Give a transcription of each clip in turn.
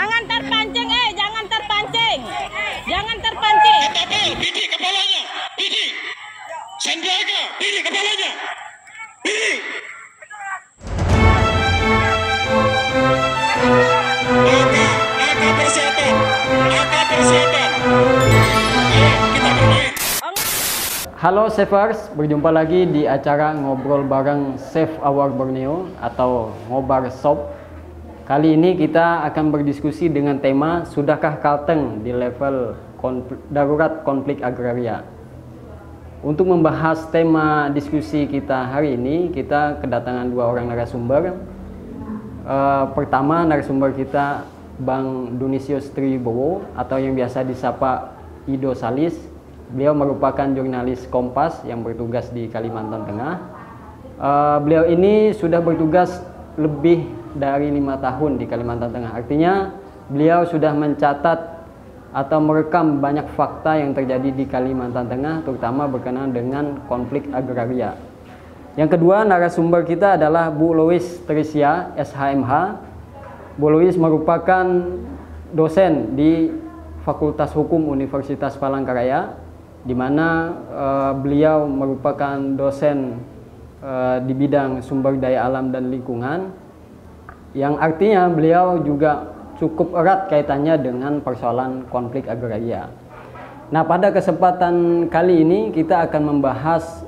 Jangan terpancing, jangan terpancing. Jangan terpancing. Pilih kepalanya. Pilih. Sandiaga, pilih kepalanya. Pilih. Maka persiapan. Maka persiapan. Ayo kita bermain. Halo Savers, berjumpa lagi di acara ngobrol bareng Save Our Borneo atau Ngobar Shop. Kali ini kita akan berdiskusi dengan tema sudahkah Kalteng di level darurat konflik agraria. Untuk membahas tema diskusi kita hari ini, kita kedatangan dua orang narasumber. Pertama narasumber kita Bang Dunisius Tribowo atau yang biasa disapa Ido Salis. Beliau merupakan jurnalis Kompas yang bertugas di Kalimantan Tengah. Beliau ini sudah bertugas lebih dari 5 tahun di Kalimantan Tengah. Artinya beliau sudah mencatat atau merekam banyak fakta yang terjadi di Kalimantan Tengah, terutama berkenaan dengan konflik agraria. Yang kedua narasumber kita adalah Bu Lois Trisia, SHMH. Bu Lois merupakan dosen di Fakultas Hukum Universitas Palangkaraya, di mana beliau merupakan dosen di bidang sumber daya alam dan lingkungan, yang artinya beliau juga cukup erat kaitannya dengan persoalan konflik agraria. Nah, pada kesempatan kali ini kita akan membahas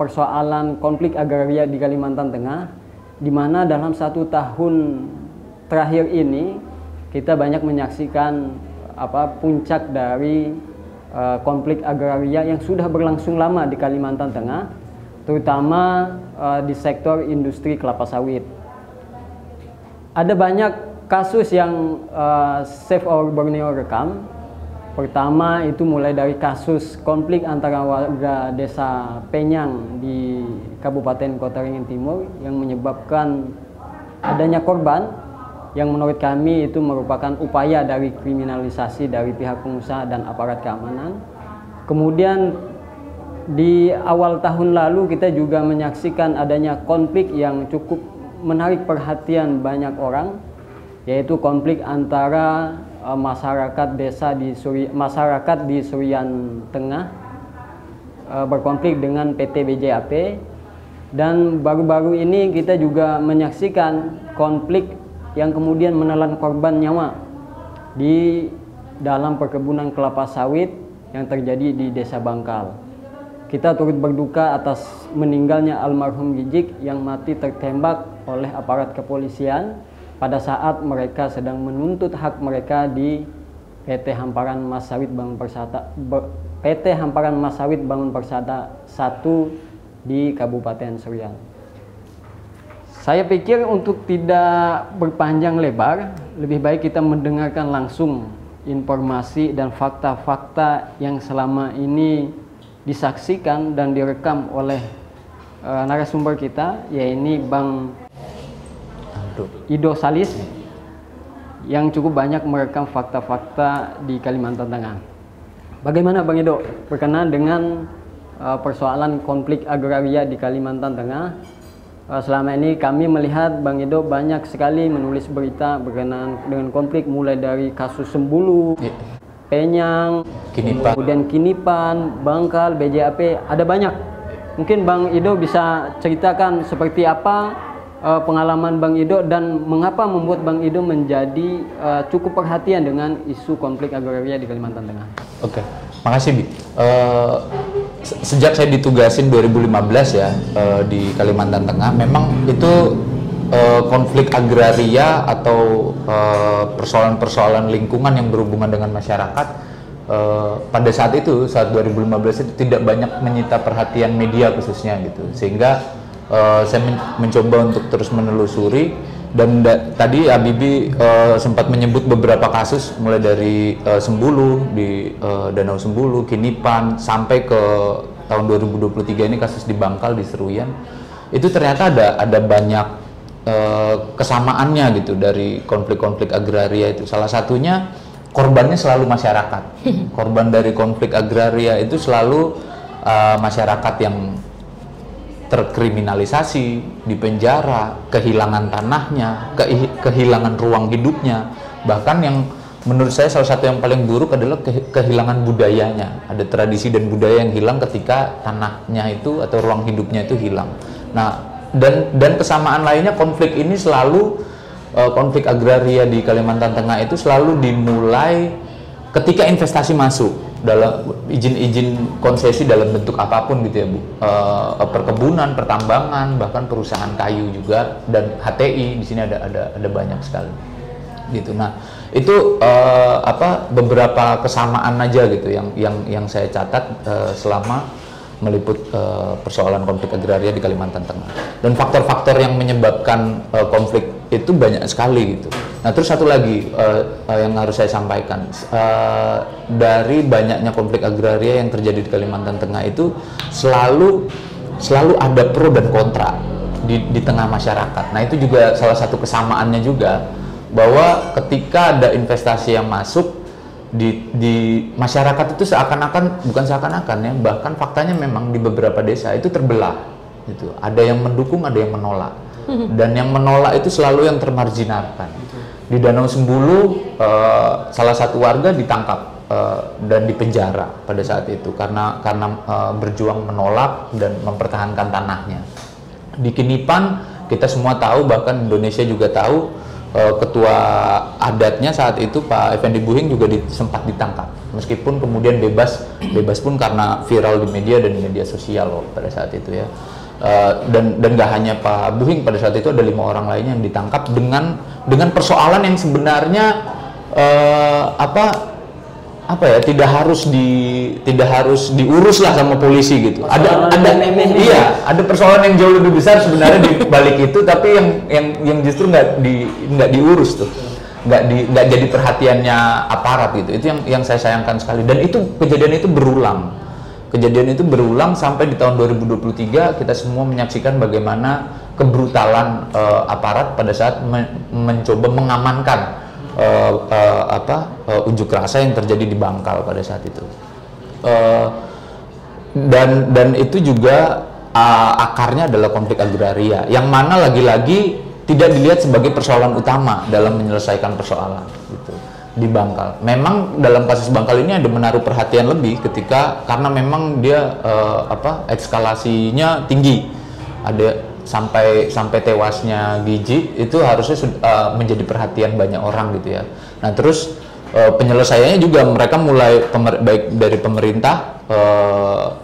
persoalan konflik agraria di Kalimantan Tengah, di mana dalam 1 tahun terakhir ini kita banyak menyaksikan puncak dari konflik agraria yang sudah berlangsung lama di Kalimantan Tengah, terutama di sektor industri kelapa sawit. Ada banyak kasus yang Save Our Borneo rekam. Pertama itu mulai dari kasus konflik antara warga desa Penyang di Kabupaten Kota Ringin Timur yang menyebabkan adanya korban, yang menurut kami itu merupakan upaya dari kriminalisasi dari pihak pengusaha dan aparat keamanan. Kemudian di awal tahun lalu kita juga menyaksikan adanya konflik yang cukup menarik perhatian banyak orang, yaitu konflik antara masyarakat desa di Surian Tengah berkonflik dengan PT BJAP, dan baru-baru ini kita juga menyaksikan konflik yang kemudian menelan korban nyawa di dalam perkebunan kelapa sawit yang terjadi di Desa Bangkal. Kita turut berduka atas meninggalnya almarhum Gijik yang mati tertembak oleh aparat kepolisian pada saat mereka sedang menuntut hak mereka di PT Hamparan Mas Sawit Bangun Persada 1 di Kabupaten Surian. Saya pikir untuk tidak berpanjang lebar, lebih baik kita mendengarkan langsung informasi dan fakta-fakta yang selama ini disaksikan dan direkam oleh narasumber kita, yaitu Bang Ido Salis, yang cukup banyak merekam fakta-fakta di Kalimantan Tengah. Bagaimana Bang Ido berkenaan dengan persoalan konflik agraria di Kalimantan Tengah? Selama ini kami melihat Bang Ido banyak sekali menulis berita berkenaan dengan konflik, mulai dari kasus Sembulu, Penyang, kemudian Kinipan, Bangkal, BJAP, ada banyak. Mungkin Bang Ido bisa ceritakan seperti apa pengalaman Bang Ido dan mengapa membuat Bang Ido menjadi cukup perhatian dengan isu konflik agraria di Kalimantan Tengah. Oke, makasih Bi. Sejak saya ditugasin 2015 ya di Kalimantan Tengah, memang itu konflik agraria atau persoalan-persoalan lingkungan yang berhubungan dengan masyarakat pada saat itu, saat 2015 itu tidak banyak menyita perhatian media khususnya gitu, sehingga saya mencoba untuk terus menelusuri. Dan tadi Habibie sempat menyebut beberapa kasus, mulai dari Sembulu di Danau Sembulu, Kinipan, sampai ke tahun 2023 ini kasus di Bangkal di Seruyan. Itu ternyata ada banyak kesamaannya gitu dari konflik-konflik agraria itu. Salah satunya korbannya selalu masyarakat. Korban dari konflik agraria itu selalu masyarakat yang terkriminalisasi, dipenjara, kehilangan tanahnya, kehilangan ruang hidupnya, Bahkan yang menurut saya salah satu yang paling buruk adalah kehilangan budayanya. Ada tradisi dan budaya yang hilang ketika tanahnya itu atau ruang hidupnya itu hilang. Nah, dan kesamaan lainnya, konflik ini selalu konflik agraria di Kalimantan Tengah itu selalu dimulai ketika investasi masuk dalam izin-izin konsesi dalam bentuk apapun gitu ya Bu, perkebunan, pertambangan, bahkan perusahaan kayu juga, dan HTI di sini ada banyak sekali gitu. Nah itu beberapa kesamaan aja gitu yang saya catat selama meliput persoalan konflik agraria di Kalimantan Tengah, dan faktor-faktor yang menyebabkan konflik itu banyak sekali gitu. Nah terus satu lagi yang harus saya sampaikan, dari banyaknya konflik agraria yang terjadi di Kalimantan Tengah itu selalu ada pro dan kontra di tengah masyarakat. Nah itu juga salah satu kesamaannya juga, bahwa ketika ada investasi yang masuk di masyarakat itu bukan seakan-akan ya, bahkan faktanya memang di beberapa desa itu terbelah gitu. Ada yang mendukung, ada yang menolak, dan yang menolak itu selalu yang termarginalkan. Di Danau Sembulu salah satu warga ditangkap dan dipenjara pada saat itu karena berjuang menolak dan mempertahankan tanahnya. Di Kinipan kita semua tahu, bahkan Indonesia juga tahu, ketua adatnya saat itu Pak Effendi Buhing juga sempat ditangkap, meskipun kemudian bebas pun karena viral di media dan di media sosial pada saat itu ya. Dan gak hanya Pak Buhing, pada saat itu ada 5 orang lainnya yang ditangkap dengan persoalan yang sebenarnya tidak harus diurus lah sama polisi gitu. Ada persoalan yang jauh lebih besar sebenarnya di balik itu, tapi yang justru nggak diurus tuh, nggak jadi perhatiannya aparat gitu. Itu yang saya sayangkan sekali, dan kejadian itu berulang sampai di tahun 2023. Kita semua menyaksikan bagaimana kebrutalan aparat pada saat mencoba mengamankan unjuk rasa yang terjadi di Bangkal pada saat itu, dan itu juga akarnya adalah konflik agraria, yang mana lagi-lagi tidak dilihat sebagai persoalan utama dalam menyelesaikan persoalan gitu di Bangkal. Memang dalam kasus Bangkal ini ada menaruh perhatian lebih karena memang dia eskalasinya tinggi, ada sampai tewasnya Giji, itu harusnya menjadi perhatian banyak orang gitu ya. Nah terus penyelesaiannya juga mereka mulai baik dari pemerintah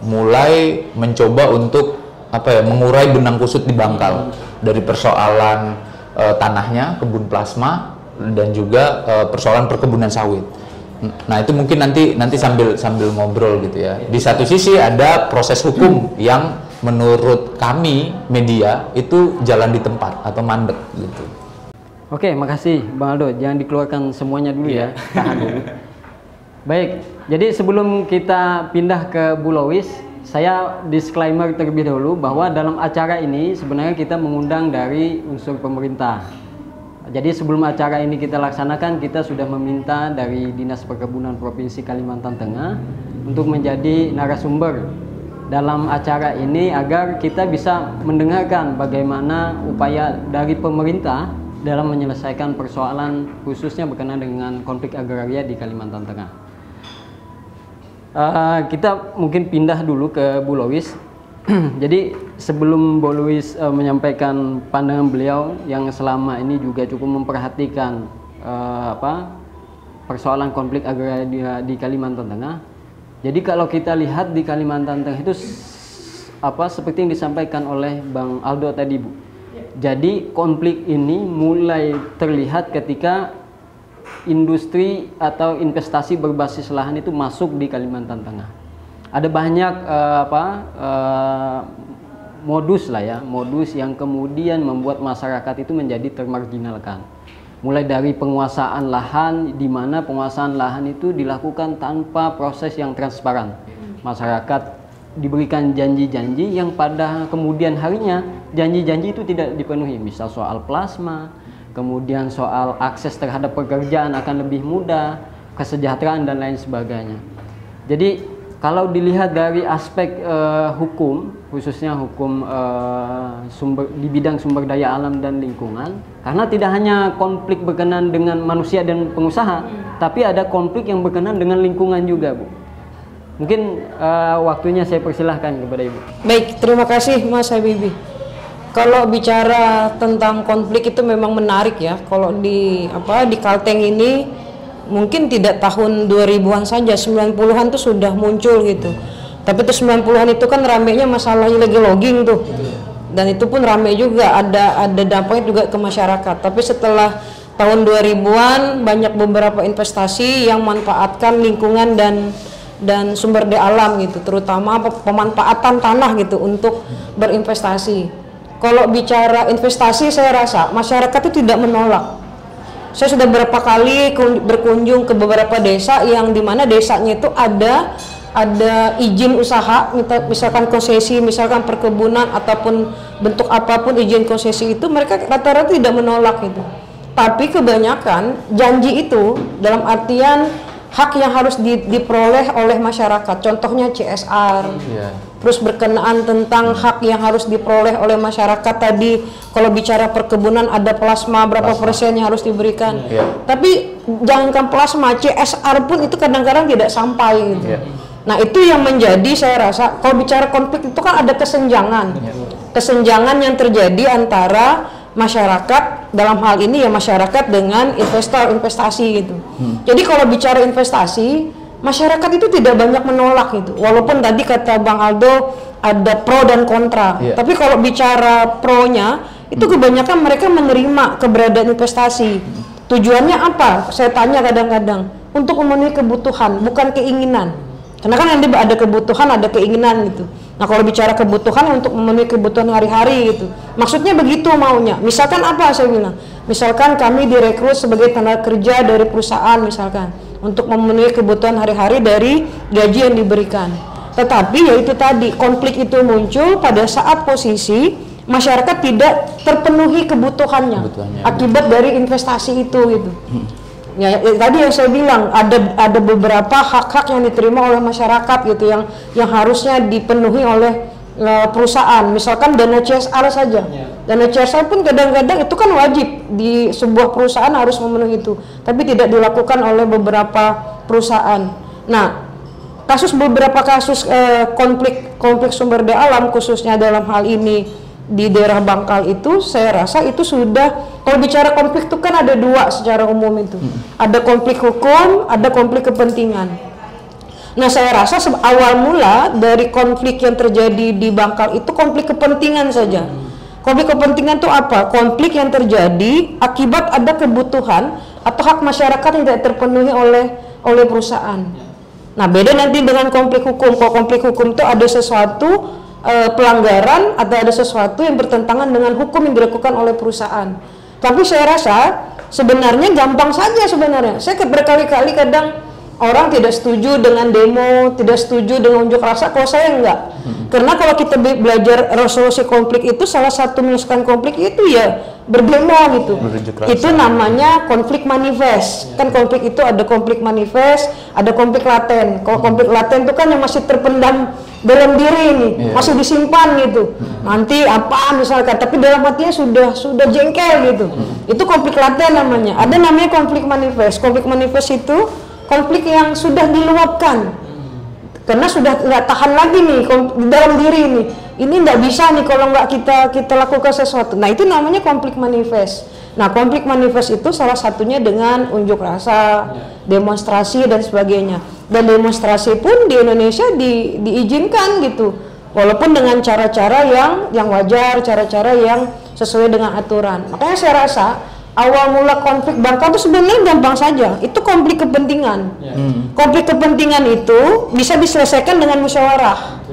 mulai mencoba untuk mengurai benang kusut di Bangkal, dari persoalan tanahnya, kebun plasma, dan juga persoalan perkebunan sawit. Nah itu mungkin nanti sambil ngobrol gitu ya. Di satu sisi ada proses hukum yang menurut kami media itu jalan di tempat atau mandek gitu. Oke, makasih Bang Aldo. Jangan dikeluarkan semuanya dulu ya. Tahan dulu. Baik, jadi sebelum kita pindah ke Bu Lois, saya disclaimer terlebih dahulu bahwa dalam acara ini sebenarnya kita mengundang dari unsur pemerintah. Jadi sebelum acara ini kita laksanakan, kita sudah meminta dari Dinas Perkebunan Provinsi Kalimantan Tengah untuk menjadi narasumber dalam acara ini, agar kita bisa mendengarkan bagaimana upaya dari pemerintah dalam menyelesaikan persoalan khususnya berkenaan dengan konflik agraria di Kalimantan Tengah. Kita mungkin pindah dulu ke Bu Lois. Jadi sebelum Bu Lois menyampaikan pandangan beliau yang selama ini juga cukup memperhatikan persoalan konflik agraria di Kalimantan Tengah. Jadi kalau kita lihat di Kalimantan Tengah itu seperti yang disampaikan oleh Bang Aldo tadi Bu. Jadi konflik ini mulai terlihat ketika industri atau investasi berbasis lahan itu masuk di Kalimantan Tengah. Ada banyak modus yang kemudian membuat masyarakat itu menjadi termarginalkan. Mulai dari penguasaan lahan, di mana penguasaan lahan itu dilakukan tanpa proses yang transparan. Masyarakat diberikan janji-janji yang pada kemudian harinya janji-janji itu tidak dipenuhi. Misal soal plasma, kemudian soal akses terhadap pekerjaan akan lebih mudah, kesejahteraan dan lain sebagainya. Jadi Kalau dilihat dari aspek hukum, khususnya hukum di bidang sumber daya alam dan lingkungan, karena tidak hanya konflik berkenan dengan manusia dan pengusaha, tapi ada konflik yang berkenan dengan lingkungan juga, Bu. Mungkin waktunya saya persilahkan kepada Ibu. Baik, terima kasih Mas Habibie. Kalau bicara tentang konflik itu memang menarik ya. Kalau di Kalteng ini mungkin tidak tahun 2000-an saja, 90-an tuh sudah muncul gitu. Tapi tuh 90-an itu kan ramenya masalah illegal logging tuh. Dan itu pun rame juga, ada dampaknya juga ke masyarakat. Tapi setelah tahun 2000-an banyak beberapa investasi yang manfaatkan lingkungan dan sumber daya alam gitu, terutama pemanfaatan tanah gitu untuk berinvestasi. Kalau bicara investasi, saya rasa masyarakat itu tidak menolak. Saya sudah beberapa kali berkunjung ke beberapa desa yang dimana desanya itu ada izin usaha, misalkan konsesi, misalkan perkebunan ataupun bentuk apapun izin konsesi itu, mereka rata-rata tidak menolak itu. Tapi kebanyakan janji itu dalam artian hak yang harus diperoleh oleh masyarakat, contohnya CSR, terus berkenaan tentang hak yang harus diperoleh oleh masyarakat tadi, kalau bicara perkebunan ada plasma, berapa persen yang harus diberikan, tapi jangankan plasma, CSR pun itu kadang-kadang tidak sampai gitu. Nah itu yang menjadi, saya rasa, kalau bicara konflik itu kan ada kesenjangan yang terjadi antara masyarakat, dalam hal ini ya masyarakat dengan investor investasi gitu. Jadi kalau bicara investasi, masyarakat itu tidak banyak menolak gitu. Walaupun tadi kata Bang Aldo ada pro dan kontra. Tapi kalau bicara pro-nya itu kebanyakan mereka menerima keberadaan investasi. Tujuannya apa? Saya tanya kadang-kadang untuk memenuhi kebutuhan, bukan keinginan. Karena kan nanti ada kebutuhan, ada keinginan gitu. Nah kalau bicara kebutuhan untuk memenuhi kebutuhan hari-hari gitu, maksudnya begitu maunya. Misalkan apa saya bilang, misalkan kami direkrut sebagai tenaga kerja dari perusahaan misalkan, untuk memenuhi kebutuhan hari-hari dari gaji yang diberikan. Tetapi ya itu tadi, konflik itu muncul pada saat posisi masyarakat tidak terpenuhi kebutuhannya akibat dari investasi itu gitu. Ya, tadi yang saya bilang ada beberapa hak-hak yang diterima oleh masyarakat gitu yang harusnya dipenuhi oleh perusahaan, misalkan dana CSR saja. Dana CSR pun kadang-kadang itu kan wajib di sebuah perusahaan harus memenuhi itu, tapi tidak dilakukan oleh beberapa perusahaan. Nah, beberapa kasus konflik sumber daya alam khususnya dalam hal ini di daerah Bangkal itu, saya rasa itu sudah, kalau bicara konflik itu kan ada dua secara umum itu, ada konflik hukum, ada konflik kepentingan. Nah saya rasa awal mula dari konflik yang terjadi di Bangkal itu konflik kepentingan saja. Konflik kepentingan itu apa? Konflik yang terjadi akibat ada kebutuhan atau hak masyarakat yang tidak terpenuhi oleh perusahaan. Nah beda nanti dengan konflik hukum. Kalau konflik hukum itu ada sesuatu pelanggaran atau ada sesuatu yang bertentangan dengan hukum yang dilakukan oleh perusahaan. Tapi saya rasa sebenarnya gampang saja sebenarnya. Saya berkali-kali kadang orang tidak setuju dengan demo, tidak setuju dengan unjuk rasa, kalau saya enggak. Karena kalau kita belajar resolusi konflik itu, salah satu menyelesaikan konflik itu ya berdemo gitu. Itu namanya konflik manifest. Kan konflik itu ada konflik manifest, ada konflik laten. Kalau konflik laten itu kan yang masih terpendam dalam diri ini, masih disimpan gitu. Nanti apa misalkan, tapi dalam hatinya sudah jengkel gitu. Itu konflik laten namanya. Ada namanya konflik manifest. Konflik manifest itu konflik yang sudah diluapkan. Karena sudah nggak tahan lagi nih di dalam diri ini. Ini nggak bisa nih kalau nggak kita lakukan sesuatu. Nah itu namanya konflik manifest. Nah konflik manifest itu salah satunya dengan unjuk rasa, demonstrasi dan sebagainya. Dan demonstrasi pun di Indonesia diizinkan gitu. Walaupun dengan cara-cara yang wajar, cara-cara yang sesuai dengan aturan. Makanya saya rasa awal mula konflik Bangkal itu sebenarnya gampang saja. Itu konflik kepentingan. Konflik kepentingan itu bisa diselesaikan dengan musyawarah.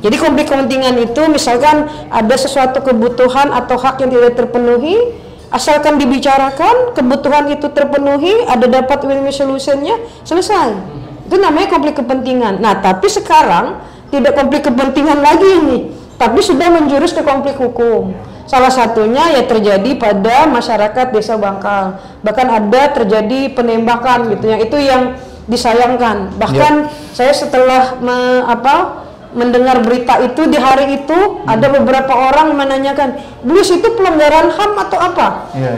Jadi konflik kepentingan itu misalkan ada sesuatu kebutuhan atau hak yang tidak terpenuhi, asalkan dibicarakan, kebutuhan itu terpenuhi, ada dapat win-win solution-nya, selesai. Itu namanya konflik kepentingan. Nah, tapi sekarang tidak konflik kepentingan lagi ini, tapi sudah menjurus ke konflik hukum. Salah satunya ya terjadi pada masyarakat Desa Bangkal. Bahkan ada terjadi penembakan gitu, yang itu yang disayangkan. Bahkan saya setelah mendengar berita itu di hari itu ada beberapa orang menanyakan, Blues itu pelanggaran HAM atau apa?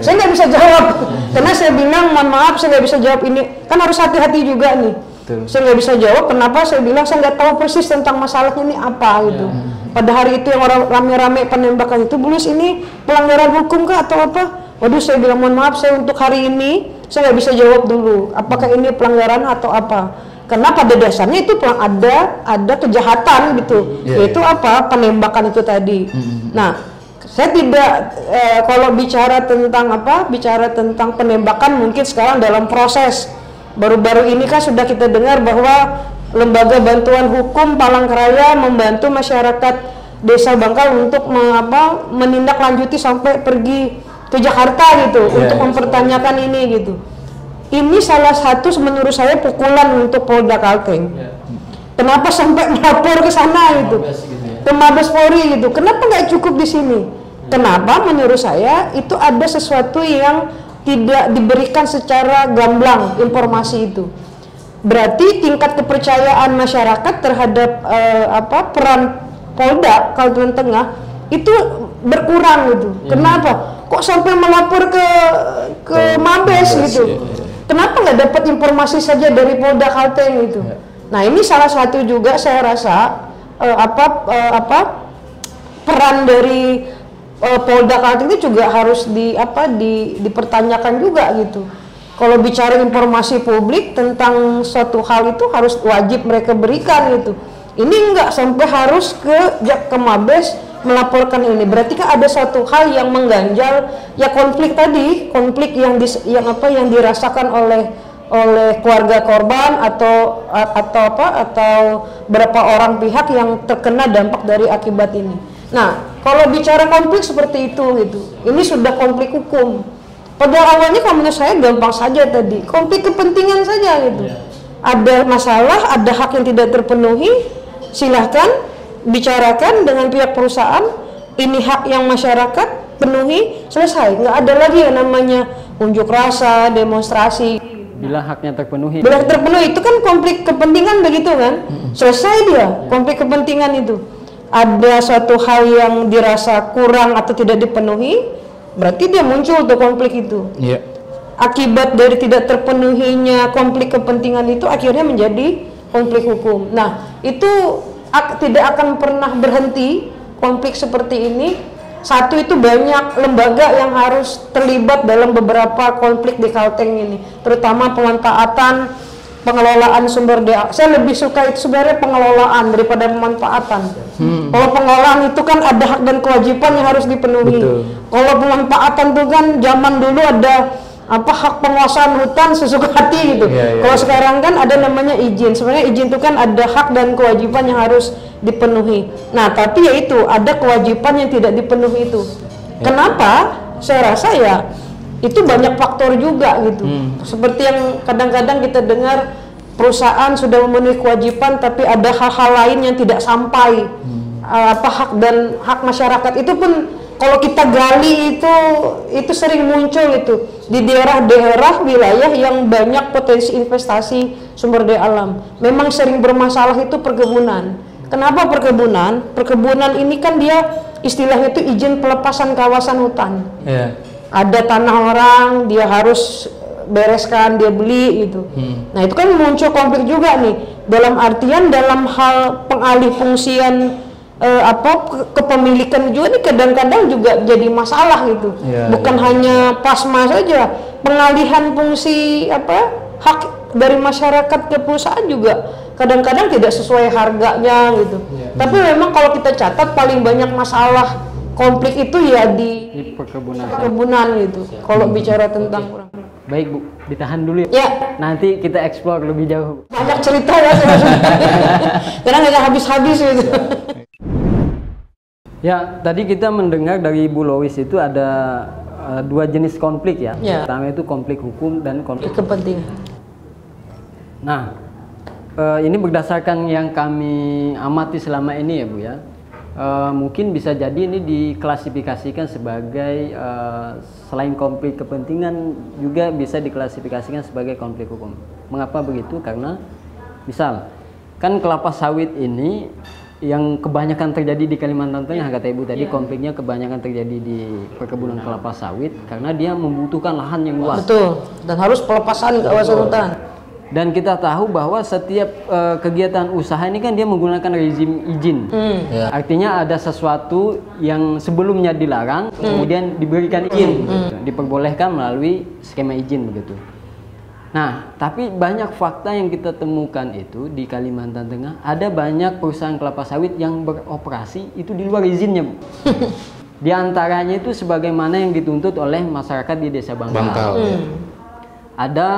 Saya nggak bisa jawab karena saya bilang mohon maaf saya nggak bisa jawab ini, kan harus hati-hati juga nih. Saya nggak bisa jawab. Kenapa? Saya bilang saya nggak tahu persis tentang masalahnya ini apa gitu. Pada hari itu yang orang rame-rame penembakan itu, Blues ini pelanggaran hukum kah atau apa? Waduh, saya bilang mohon maaf saya untuk hari ini saya nggak bisa jawab dulu apakah ini pelanggaran atau apa. Karena pada dasarnya itu ada kejahatan gitu, yaitu apa, penembakan itu tadi. Nah, saya tidak kalau bicara tentang penembakan mungkin sekarang dalam proses. Baru-baru ini kan sudah kita dengar bahwa Lembaga Bantuan Hukum Palangkaraya membantu masyarakat Desa Bangkal untuk menindaklanjuti sampai pergi ke Jakarta gitu untuk mempertanyakan ini gitu. Ini salah satu menurut saya pukulan untuk Polda Kalteng. Kenapa sampai melapor ke sana gitu? Ke Mabes Polri gitu. Kenapa nggak cukup di sini? Kenapa? Menurut saya itu ada sesuatu yang tidak diberikan secara gamblang informasi itu. Berarti tingkat kepercayaan masyarakat terhadap peran Polda Kalimantan Tengah itu berkurang gitu. Kenapa? Kok sampai melapor ke Mabes gitu? Kenapa nggak dapat informasi saja dari Polda Kalteng gitu? Nah, ini salah satu juga saya rasa peran dari Polda Kalteng itu juga harus dipertanyakan juga gitu. Kalau bicara informasi publik tentang suatu hal itu harus wajib mereka berikan gitu. Ini nggak sampai harus ke Mabes melaporkan ini. Berarti kan ada suatu hal yang mengganjal ya, konflik tadi, konflik yang dirasakan oleh keluarga korban atau berapa orang pihak yang terkena dampak dari akibat ini. Nah, kalau bicara konflik seperti itu gitu, ini sudah konflik hukum. Pada awalnya kalau menurut saya gampang saja tadi, konflik kepentingan saja gitu. Ada masalah, ada hak yang tidak terpenuhi, silahkan bicarakan dengan pihak perusahaan, ini hak yang masyarakat penuhi, selesai. Nggak ada lagi yang namanya unjuk rasa, demonstrasi. Bila haknya terpenuhi. Bila terpenuhi itu kan konflik kepentingan begitu kan? Selesai dia konflik kepentingan itu. Ada suatu hal yang dirasa kurang atau tidak dipenuhi, berarti dia muncul tuh konflik itu. Akibat dari tidak terpenuhinya konflik kepentingan itu akhirnya menjadi konflik hukum. Nah, itu tidak akan pernah berhenti konflik seperti ini. Satu, itu banyak lembaga yang harus terlibat dalam beberapa konflik di Kalteng ini, terutama pemanfaatan pengelolaan sumber daya. Saya lebih suka itu sebenarnya pengelolaan daripada pemanfaatan. Kalau pengelolaan itu kan ada hak dan kewajiban yang harus dipenuhi. Kalau pemanfaatan itu kan zaman dulu ada hak penguasaan hutan sesuka hati gitu. Kalau sekarang kan ada namanya izin. Sebenarnya izin itu kan ada hak dan kewajiban yang harus dipenuhi. Nah, tapi ya itu ada kewajiban yang tidak dipenuhi itu. Kenapa? Saya rasa ya itu banyak faktor juga gitu. Seperti yang kadang-kadang kita dengar perusahaan sudah memenuhi kewajiban tapi ada hal-hal lain yang tidak sampai. Hak masyarakat itu pun kalau kita gali itu sering muncul itu di daerah-daerah wilayah yang banyak potensi investasi sumber daya alam. Memang sering bermasalah itu perkebunan. Kenapa perkebunan? Perkebunan ini kan dia istilahnya itu izin pelepasan kawasan hutan. Ada tanah orang, dia harus bereskan, dia beli gitu. Nah, itu kan muncul konflik juga nih. Dalam artian dalam hal pengalih fungsian kepemilikan juga nih kadang-kadang juga jadi masalah gitu. Bukan hanya pasma saja, pengalihan fungsi hak dari masyarakat ke perusahaan juga kadang-kadang tidak sesuai harganya gitu. Tapi memang kalau kita catat paling banyak masalah konflik itu ya di perkebunan gitu. Kalau bicara tentang kurang. Baik Bu, ditahan dulu ya. Nanti kita explore lebih jauh. Banyak cerita ya karena nggak habis-habis gitu. Ya, tadi kita mendengar dari Bu Lois itu ada dua jenis konflik ya. Pertama itu konflik hukum dan konflik kepentingan. Nah, ini berdasarkan yang kami amati selama ini ya Bu ya. Mungkin bisa jadi ini diklasifikasikan sebagai selain konflik kepentingan juga bisa diklasifikasikan sebagai konflik hukum. Mengapa begitu? Karena misal kan kelapa sawit ini yang kebanyakan terjadi di Kalimantan Tengah, kata Ibu tadi, konfliknya kebanyakan terjadi di perkebunan kelapa sawit karena dia membutuhkan lahan yang luas. Betul. Dan harus pelepasan kawasan hutan. Dan kita tahu bahwa setiap kegiatan usaha ini kan dia menggunakan rezim izin. Artinya ada sesuatu yang sebelumnya dilarang, kemudian diberikan izin, diperbolehkan melalui skema izin begitu. Nah, tapi banyak fakta yang kita temukan itu di Kalimantan Tengah, ada banyak perusahaan kelapa sawit yang beroperasi itu di luar izinnya, Bu. Di antaranya itu sebagaimana yang dituntut oleh masyarakat di Desa Bangkal. Ada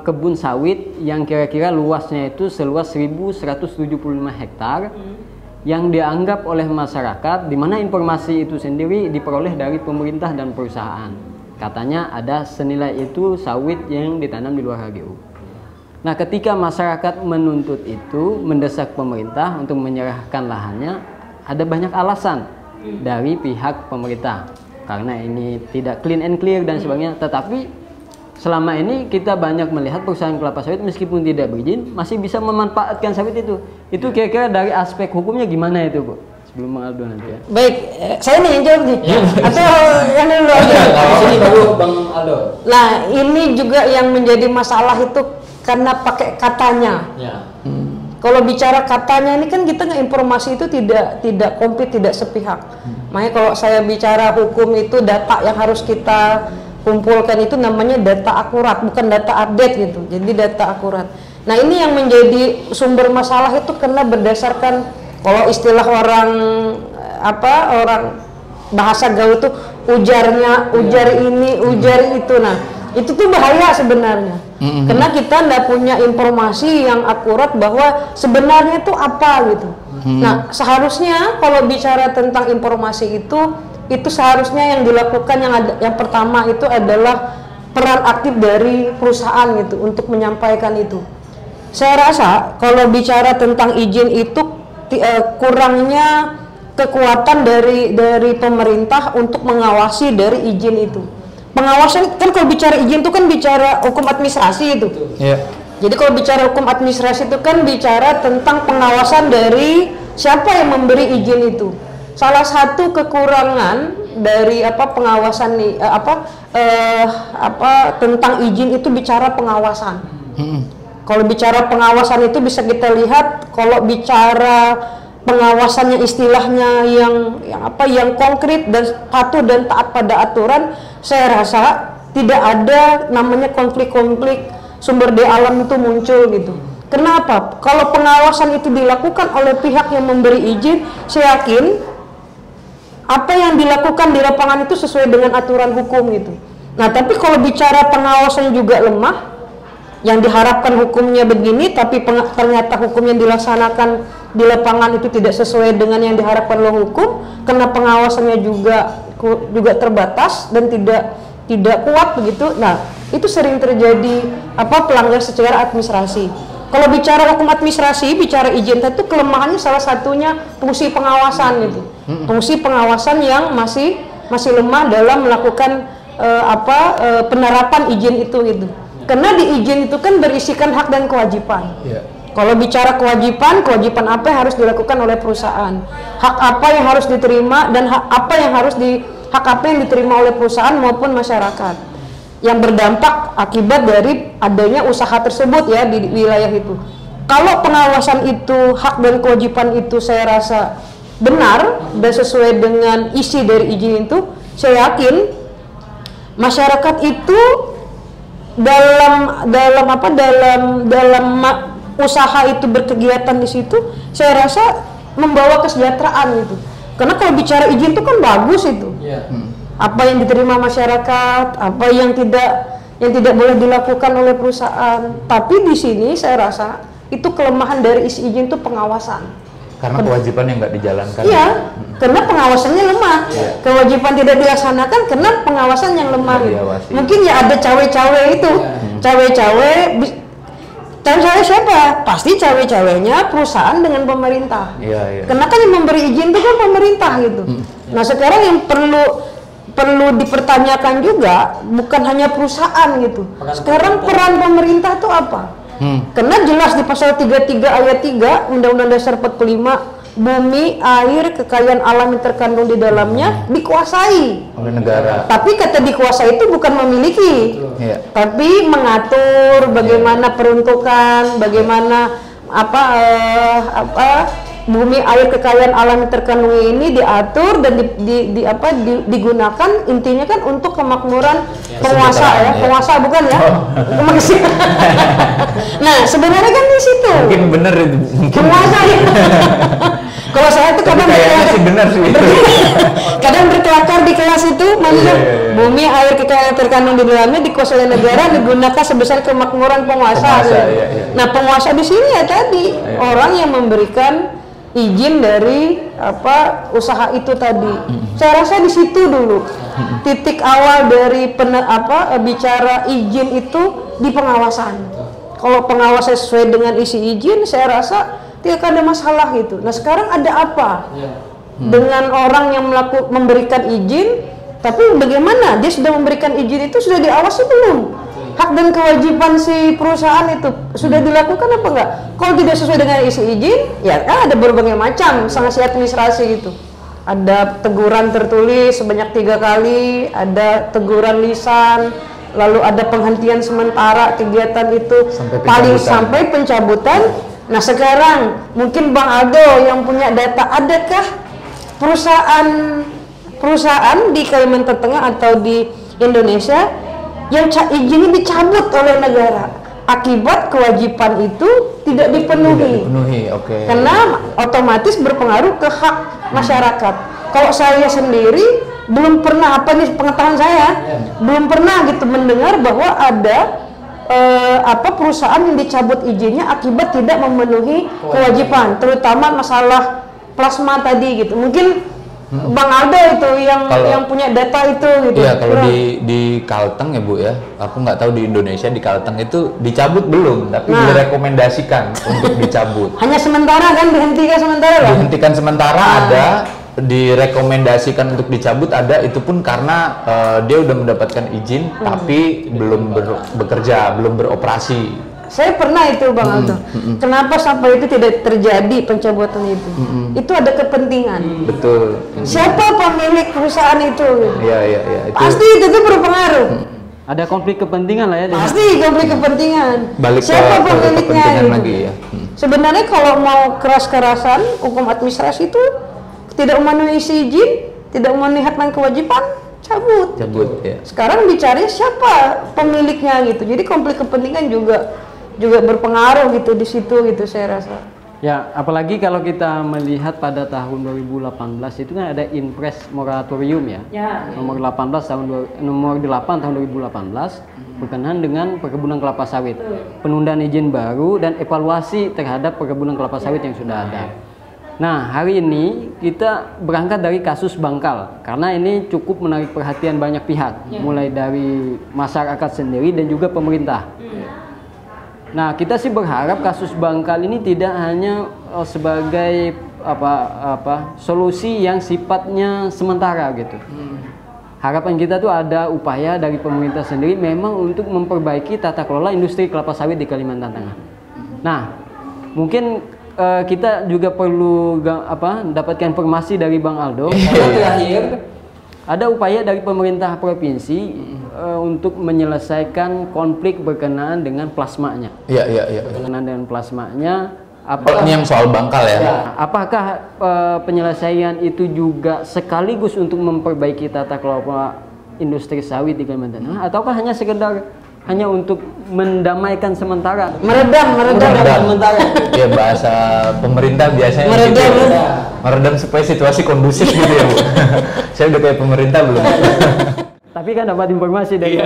kebun sawit yang kira-kira luasnya itu seluas 1.175 hektar yang dianggap oleh masyarakat, di mana informasi itu sendiri diperoleh dari pemerintah dan perusahaan. Katanya ada senilai itu sawit yang ditanam di luar HGU. Nah, ketika masyarakat menuntut itu, mendesak pemerintah untuk menyerahkan lahannya, ada banyak alasan dari pihak pemerintah. Karena ini tidak clean and clear dan sebagainya. Tetapi selama ini kita banyak melihat perusahaan kelapa sawit meskipun tidak berizin masih bisa memanfaatkan sawit itu. Itu kira-kira dari aspek hukumnya gimana itu, Bu? Sebelum Bang Aldo nanti ya. Baik, saya nih yang jawab nih. Atau yang dulu aja. Sini baru Bang Aldo. Nah, ini juga yang menjadi masalah itu karena pakai katanya. Kalau bicara katanya ini kan kita informasi itu tidak komplit, tidak sepihak. Makanya kalau saya bicara hukum itu data yang harus kita kumpulkan itu namanya data akurat, bukan data update gitu. Jadi data akurat. Nah, ini yang menjadi sumber masalah itu karena berdasarkan kalau istilah orang bahasa gaul itu ujarnya, ujar ini, ujar itu. Nah, itu tuh bahaya sebenarnya. Karena kita nggak punya informasi yang akurat bahwa sebenarnya itu apa gitu. Nah, seharusnya kalau bicara tentang informasi itu seharusnya yang dilakukan yang pertama itu adalah peran aktif dari perusahaan gitu untuk menyampaikan itu. Saya rasa kalau bicara tentang izin itu kurangnya kekuatan dari pemerintah untuk mengawasi dari izin itu. Pengawasan kan kalau bicara izin itu kan bicara hukum administrasi itu. Jadi kalau bicara hukum administrasi itu kan bicara tentang pengawasan dari siapa yang memberi izin itu. Salah satu kekurangan dari pengawasan nih tentang izin itu bicara pengawasan. Kalau bicara pengawasan itu bisa kita lihat kalau bicara pengawasannya istilahnya yang konkret dan patuh dan taat pada aturan, saya rasa tidak ada namanya konflik-konflik sumber daya alam itu muncul gitu. Kenapa? Kalau pengawasan itu dilakukan oleh pihak yang memberi izin, saya yakin apa yang dilakukan di lapangan itu sesuai dengan aturan hukum gitu. Nah, tapi kalau bicara pengawasan juga lemah, yang diharapkan hukumnya begini tapi ternyata hukum yang dilaksanakan di lapangan itu tidak sesuai dengan yang diharapkan oleh hukum, karena pengawasannya juga terbatas dan tidak kuat begitu. Nah, itu sering terjadi pelanggaran secara administrasi. Kalau bicara hukum administrasi, bicara izin itu kelemahannya salah satunya fungsi pengawasan gitu. Fungsi pengawasan yang masih lemah dalam melakukan penerapan izin itu gitu. Karena di izin itu kan berisikan hak dan kewajiban. Kalau bicara kewajiban apa yang harus dilakukan oleh perusahaan, hak apa yang harus diterima dan hak apa yang diterima oleh perusahaan maupun masyarakat yang berdampak akibat dari adanya usaha tersebut ya di wilayah itu. Kalau pengawasan itu, hak dan kewajiban itu saya rasa benar dan sesuai dengan isi dari izin itu, saya yakin masyarakat itu dalam usaha itu berkegiatan di situ, saya rasa membawa kesejahteraan itu. Karena kalau bicara izin itu kan bagus itu. Apa yang diterima masyarakat, apa yang tidak boleh dilakukan oleh perusahaan. Tapi di sini saya rasa itu kelemahan dari isi izin itu pengawasan. Karena kewajiban yang nggak dijalankan. Iya, karena pengawasannya lemah. Kewajiban tidak dilaksanakan karena pengawasan yang lemah. Mungkin ya ada cawe-cawe itu, cawe-cawe Cawe-cawe siapa? Pasti cawe-cawenya perusahaan dengan pemerintah. Iya, iya. Karena kan yang memberi izin itu kan pemerintah gitu. Nah sekarang yang perlu dipertanyakan juga bukan hanya perusahaan gitu. Sekarang peran pemerintah itu apa? Karena jelas di pasal 33 ayat 3 Undang-Undang Dasar 45, bumi, air, kekayaan alam yang terkandung di dalamnya dikuasai Oleh negara. Tapi kata dikuasai itu bukan memiliki, Iya. tapi mengatur bagaimana peruntukan, bagaimana bumi, air, kekayaan alam yang terkandung ini diatur dan digunakan intinya kan untuk kemakmuran penguasa ya, penguasa bukan ya? Makasih. Nah sebenarnya kan di situ. Mungkin bener itu. Penguasa ya. Kalau saya tuh kadang Kayaknya sih bener sih. kadang berkelakar di kelas itu mana bumi, air, kekayaan terkandung di dalamnya dikuasai oleh negara digunakan sebesar kemakmuran penguasa. Gitu. Nah penguasa di sini ya tadi orang yang memberikan izin dari usaha itu tadi. Saya rasa di situ dulu titik awal dari bicara izin itu di pengawasan. Kalau pengawasan sesuai dengan isi izin, saya rasa tidak ada masalah gitu. Nah sekarang ada apa dengan orang yang memberikan izin, tapi bagaimana dia sudah memberikan izin itu sudah diawasi belum? Hak dan kewajiban si perusahaan itu sudah dilakukan apa enggak? Kalau tidak sesuai dengan isi izin, ya kan ada berbagai macam sanksi administrasi gitu. Ada teguran tertulis sebanyak 3 kali, ada teguran lisan, lalu ada penghentian sementara kegiatan itu sampai pencabutan. Nah sekarang mungkin Bang Aldo yang punya data, adakah perusahaan di Kalimantan Tengah atau di Indonesia yang izinnya dicabut oleh negara akibat kewajiban itu tidak dipenuhi? Oke. Karena otomatis berpengaruh ke hak masyarakat. Kalau saya sendiri belum pernah, pengetahuan saya belum pernah gitu mendengar bahwa ada perusahaan yang dicabut izinnya akibat tidak memenuhi kewajiban, terutama masalah plasma tadi gitu. Mungkin Bang Aldo itu yang punya data itu gitu. Iya, kalau di Kalteng ya Bu ya, aku nggak tahu di Indonesia di Kalteng itu dicabut belum, tapi direkomendasikan untuk dicabut. Hanya sementara kan, dihentikan sementara lah. Dihentikan sementara ada, direkomendasikan untuk dicabut ada, itu pun karena dia udah mendapatkan izin tapi belum bekerja, belum beroperasi. Saya pernah itu Bang Aldo. Kenapa sampai itu tidak terjadi pencabutan itu? Itu ada kepentingan. Betul. Siapa pemilik perusahaan itu? Iya. Pasti itu berpengaruh. Ada konflik kepentingan lah ya. Pasti konflik kepentingan. Balik siapa ke pemiliknya kepentingan gitu. lagi ya. Sebenarnya kalau mau keras-kerasan hukum administrasi itu tidak memenuhi isi izin, tidak memenuhi hak dan kewajiban, cabut ya. Sekarang bicara siapa pemiliknya gitu. Jadi konflik kepentingan juga berpengaruh gitu di situ gitu saya rasa. Ya, apalagi kalau kita melihat pada tahun 2018 itu kan ada Inpres moratorium ya. Nomor 8 tahun 2018 berkenaan dengan perkebunan kelapa sawit. Penundaan izin baru dan evaluasi terhadap perkebunan kelapa sawit yang sudah ada. Nah, hari ini kita berangkat dari kasus Bangkal karena ini cukup menarik perhatian banyak pihak, mulai dari masyarakat sendiri dan juga pemerintah. Nah, kita sih berharap kasus Bangkal ini tidak hanya sebagai solusi yang sifatnya sementara gitu. Harapan kita tuh ada upaya dari pemerintah sendiri memang untuk memperbaiki tata kelola industri kelapa sawit di Kalimantan Tengah. Nah, mungkin kita juga perlu dapatkan informasi dari Bang Aldo. Terakhir ada upaya dari pemerintah provinsi untuk menyelesaikan konflik berkenaan dengan plasmanya. Iya. Berkenaan dengan plasmanya. Ini yang soal Bangkal ya. Apakah penyelesaian itu juga sekaligus untuk memperbaiki tata kelola industri sawit di Kalimantan Tengah, ataukah hanya sekedar untuk mendamaikan sementara? Meredam sementara. Ya, bahasa pemerintah biasanya meredam supaya situasi kondusif gitu ya Bu. Saya udah kayak pemerintah belum? Tapi kan dapat informasi dari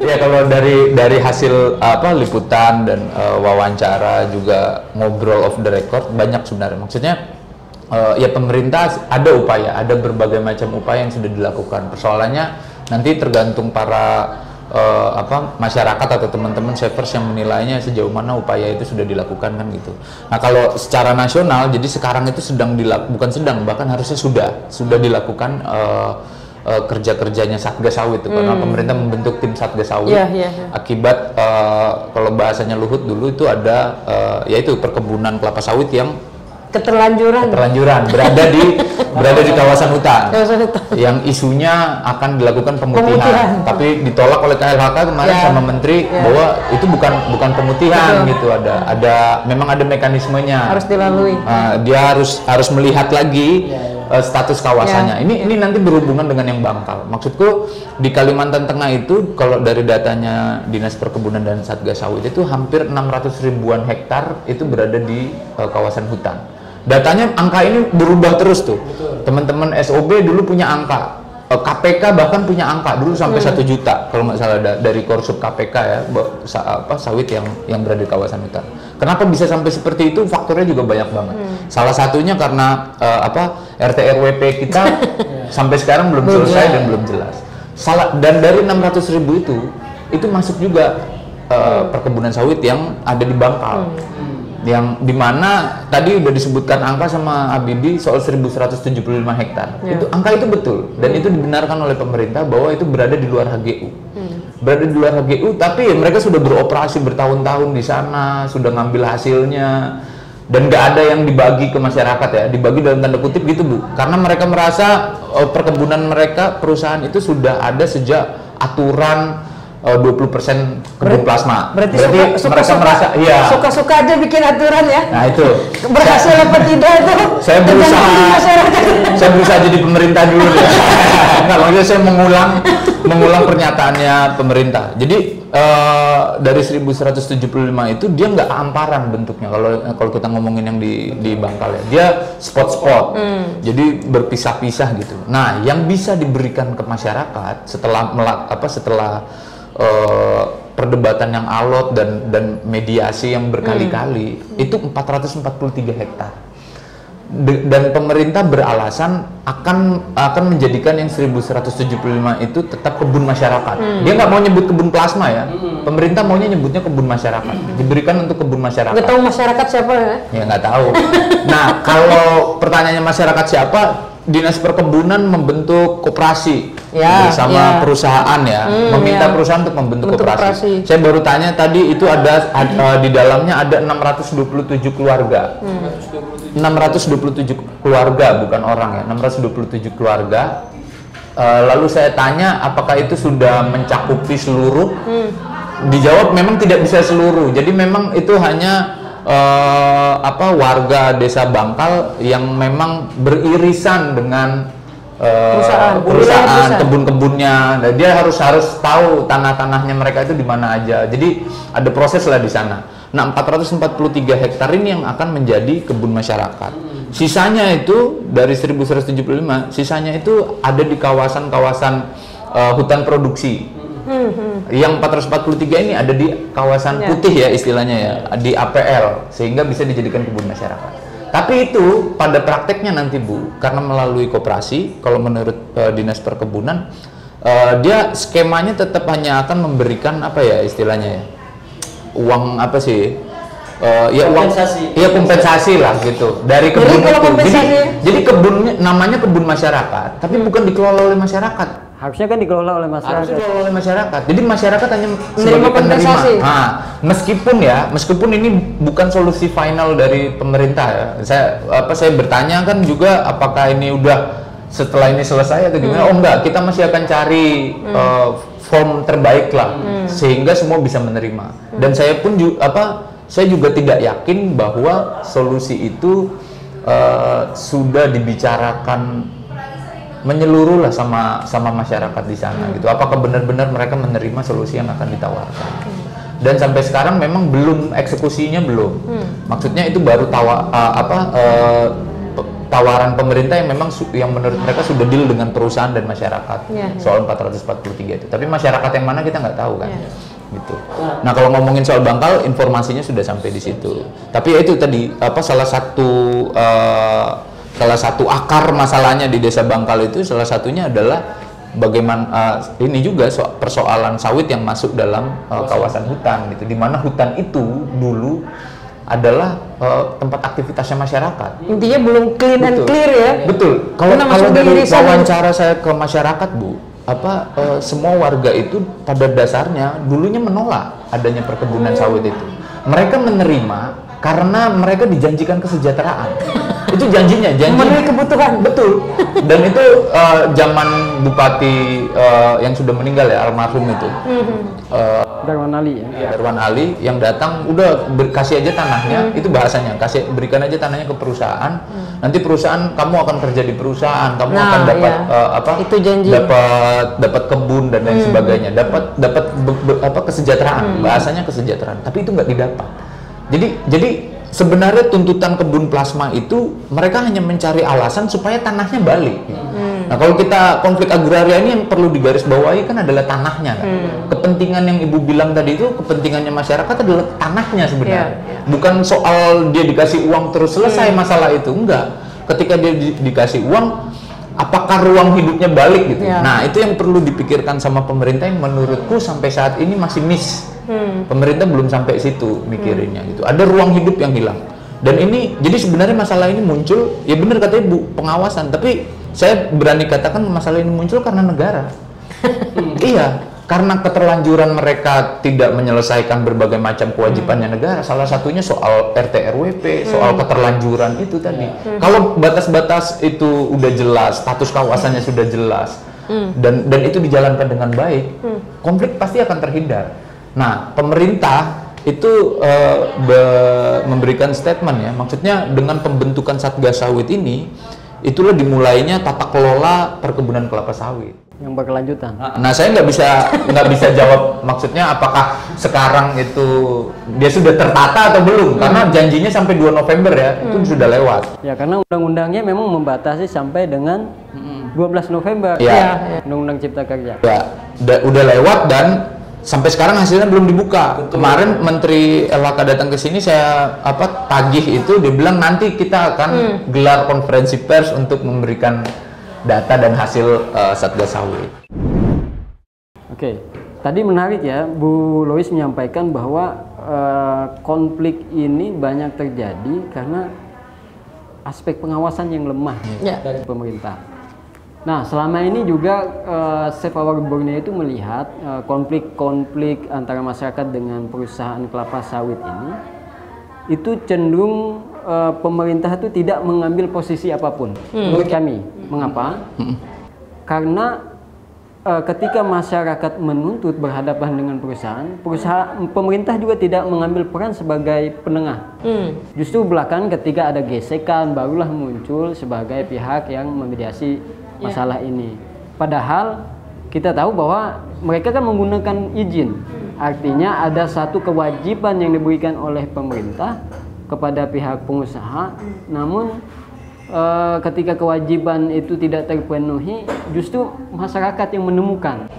Ya, kalau dari hasil liputan dan wawancara juga ngobrol off the record banyak sebenarnya. Maksudnya ya pemerintah ada berbagai macam upaya yang sudah dilakukan. Persoalannya nanti tergantung para masyarakat atau teman-teman savers yang menilainya sejauh mana upaya itu sudah dilakukan kan gitu. Nah kalau secara nasional, jadi sekarang itu bahkan harusnya sudah dilakukan kerja-kerjanya Satgas Sawit karena pemerintah membentuk tim Satgas Sawit akibat kalau bahasanya Luhut dulu itu ada yaitu perkebunan kelapa sawit yang keterlanjuran berada di kawasan hutan yang isunya akan dilakukan pemutihan. Tapi ditolak oleh KLHK kemarin sama menteri bahwa itu bukan pemutihan. Betul. Gitu, memang ada mekanismenya, harus dilalui. Dia harus melihat lagi status kawasannya. Ini nanti berhubungan dengan yang Bangkal. Maksudku di Kalimantan Tengah itu kalau dari datanya Dinas Perkebunan dan Satgas Sawit itu hampir 600 ribuan hektar itu berada di kawasan hutan. Datanya angka ini berubah terus tuh. Teman-teman SOB dulu punya angka, KPK bahkan punya angka dulu sampai 1 juta kalau nggak salah dari Korsup KPK ya, sawit yang berada di kawasan hutan. Kenapa bisa sampai seperti itu? Faktornya juga banyak banget. Salah satunya karena RT RWP kita sampai sekarang belum selesai dan belum jelas. Dan dari 600 ribu itu masuk juga perkebunan sawit yang ada di Bangkal. Yang dimana tadi udah disebutkan angka sama Habibie soal 1175 hektar. Angka itu betul dan itu dibenarkan oleh pemerintah bahwa itu berada di luar HGU. Berada di luar HGU, tapi mereka sudah beroperasi bertahun-tahun di sana, sudah ngambil hasilnya dan nggak ada yang dibagi ke masyarakat ya, dibagi dalam tanda kutip gitu Bu, karena mereka merasa perkebunan mereka, perusahaan itu sudah ada sejak aturan 20% kebun plasma. Berarti mereka merasa suka-suka aja bikin aturan ya. Nah itu berhasil apa tidak itu saya berusaha jadi pemerintah dulu ya. Enggak, maksudnya saya mengulang pernyataannya pemerintah. Jadi dari 1175 itu dia nggak amparan bentuknya kalau kita ngomongin yang di Bangkal ya. Dia spot-spot. Jadi berpisah-pisah gitu. Nah, yang bisa diberikan ke masyarakat setelah perdebatan yang alot dan mediasi yang berkali-kali itu 443 hektar. Dan pemerintah beralasan akan menjadikan yang 1175 itu tetap kebun masyarakat. Dia nggak mau nyebut kebun plasma ya. Pemerintah maunya nyebutnya kebun masyarakat. Diberikan untuk kebun masyarakat. Nggak tahu masyarakat siapa ya? Ya nggak tahu. Nah kalau pertanyaannya masyarakat siapa? Dinas Perkebunan membentuk koperasi bersama perusahaan ya, meminta perusahaan untuk membentuk koperasi. Saya baru tanya tadi itu ada di dalamnya ada 627 keluarga. 627 keluarga bukan orang ya, 627 keluarga. Lalu saya tanya apakah itu sudah mencakupi seluruh? Dijawab memang tidak bisa seluruh. Jadi memang itu hanya warga desa Bangkal yang memang beririsan dengan perusahaan kebun-kebunnya. Nah, dia harus tahu tanah-tanahnya mereka itu di mana aja. Jadi ada proses lah di sana. Nah, 443 hektar ini yang akan menjadi kebun masyarakat. Sisanya itu dari 1175, sisanya itu ada di kawasan-kawasan hutan produksi. Yang 443 ini ada di kawasan putih ya istilahnya ya, di APL, sehingga bisa dijadikan kebun masyarakat. Tapi itu pada prakteknya nanti Bu, karena melalui koperasi, kalau menurut Dinas Perkebunan, dia skemanya tetap hanya akan memberikan apa ya istilahnya ya, uang apa sih? Kompensasi lah gitu dari kebun itu. Jadi kebunnya namanya kebun masyarakat, tapi bukan dikelola oleh masyarakat. Harusnya kan dikelola oleh masyarakat. Jadi masyarakat hanya sebagai penerima. Nah, meskipun ini bukan solusi final dari pemerintah ya. Saya bertanya kan juga apakah ini udah setelah ini selesai atau gimana? Oh enggak, kita masih akan cari form terbaik lah sehingga semua bisa menerima. Dan saya pun saya juga tidak yakin bahwa solusi itu sudah dibicarakan menyeluruh lah sama masyarakat di sana gitu. Apakah benar-benar mereka menerima solusi yang akan ditawarkan? Dan sampai sekarang memang belum eksekusinya belum. Maksudnya itu baru tawaran pemerintah yang memang yang menurut mereka sudah deal dengan perusahaan dan masyarakat soal 443 itu. Tapi masyarakat yang mana kita nggak tahu kan. Gitu. Nah kalau ngomongin soal Bangkal, informasinya sudah sampai di situ. Tapi ya itu tadi salah satu akar masalahnya di desa Bangkal itu salah satunya adalah bagaimana ini juga persoalan sawit yang masuk dalam kawasan hutan gitu, di mana hutan itu dulu adalah tempat aktivitasnya masyarakat. Intinya belum clean and clear ya. Betul. Kalau dari wawancara saya ke masyarakat, Bu, semua warga itu pada dasarnya dulunya menolak adanya perkebunan sawit itu. Mereka menerima karena mereka dijanjikan kesejahteraan. Itu janji memenuhi kebutuhan. Betul. Dan itu zaman Bupati yang sudah meninggal ya, almarhum itu, Darwan Ali ya. Darwan Ali yang datang, udah kasih aja tanahnya, itu bahasanya, berikan aja tanahnya ke perusahaan. Nanti perusahaan, kamu akan kerja di perusahaan, kamu akan dapat itu janji. dapat kebun dan lain sebagainya, dapat kesejahteraan, bahasanya kesejahteraan. Tapi itu nggak didapat. Jadi sebenarnya tuntutan kebun plasma itu mereka hanya mencari alasan supaya tanahnya balik. Nah, kalau kita konflik agraria ini yang perlu digarisbawahi kan adalah tanahnya kan. Kepentingan yang Ibu bilang tadi itu, kepentingannya masyarakat adalah tanahnya sebenarnya. Bukan soal dia dikasih uang terus selesai masalah itu, enggak. Ketika dia dikasih uang, apakah ruang hidupnya balik gitu. Nah, itu yang perlu dipikirkan sama pemerintah yang menurutku sampai saat ini masih miss. Pemerintah belum sampai situ mikirinnya gitu. Ada ruang hidup yang hilang. Dan ini, jadi sebenarnya masalah ini muncul, ya benar katanya Bu, pengawasan. Tapi saya berani katakan masalah ini muncul karena negara. Iya, karena keterlanjuran mereka tidak menyelesaikan berbagai macam kewajibannya negara. Salah satunya soal RT RWP, soal keterlanjuran itu tadi. Kalau batas-batas itu udah jelas, status kawasannya sudah jelas, dan itu dijalankan dengan baik, konflik pasti akan terhindar. Nah, pemerintah itu memberikan statement ya, maksudnya dengan pembentukan Satgas Sawit ini, itulah dimulainya tata kelola perkebunan kelapa sawit yang berkelanjutan. Nah, saya nggak bisa jawab maksudnya apakah sekarang itu dia sudah tertata atau belum, karena janjinya sampai 2 November ya, itu sudah lewat. Ya, karena undang-undangnya memang membatasi sampai dengan 12 November. Ya. Undang-undang Cipta Kerja. Ya, udah lewat dan sampai sekarang hasilnya belum dibuka. Betul. Kemarin Menteri LHK datang ke sini, saya tagih itu, dia bilang nanti kita akan gelar konferensi pers untuk memberikan data dan hasil Satgas Sawit. Oke, tadi menarik ya, Bu Lois menyampaikan bahwa konflik ini banyak terjadi karena aspek pengawasan yang lemah dari pemerintah. Nah, selama ini juga Save Our Borneo itu melihat konflik-konflik antara masyarakat dengan perusahaan kelapa sawit ini itu cenderung pemerintah itu tidak mengambil posisi apapun. Menurut kami, mengapa? Karena ketika masyarakat menuntut berhadapan dengan pemerintah juga tidak mengambil peran sebagai penengah. Justru belakangan ketika ada gesekan barulah muncul sebagai pihak yang memediasi masalah ini. Padahal kita tahu bahwa mereka kan menggunakan izin. Artinya ada satu kewajiban yang diberikan oleh pemerintah kepada pihak pengusaha. Namun ketika kewajiban itu tidak terpenuhi, justru masyarakat yang menemukan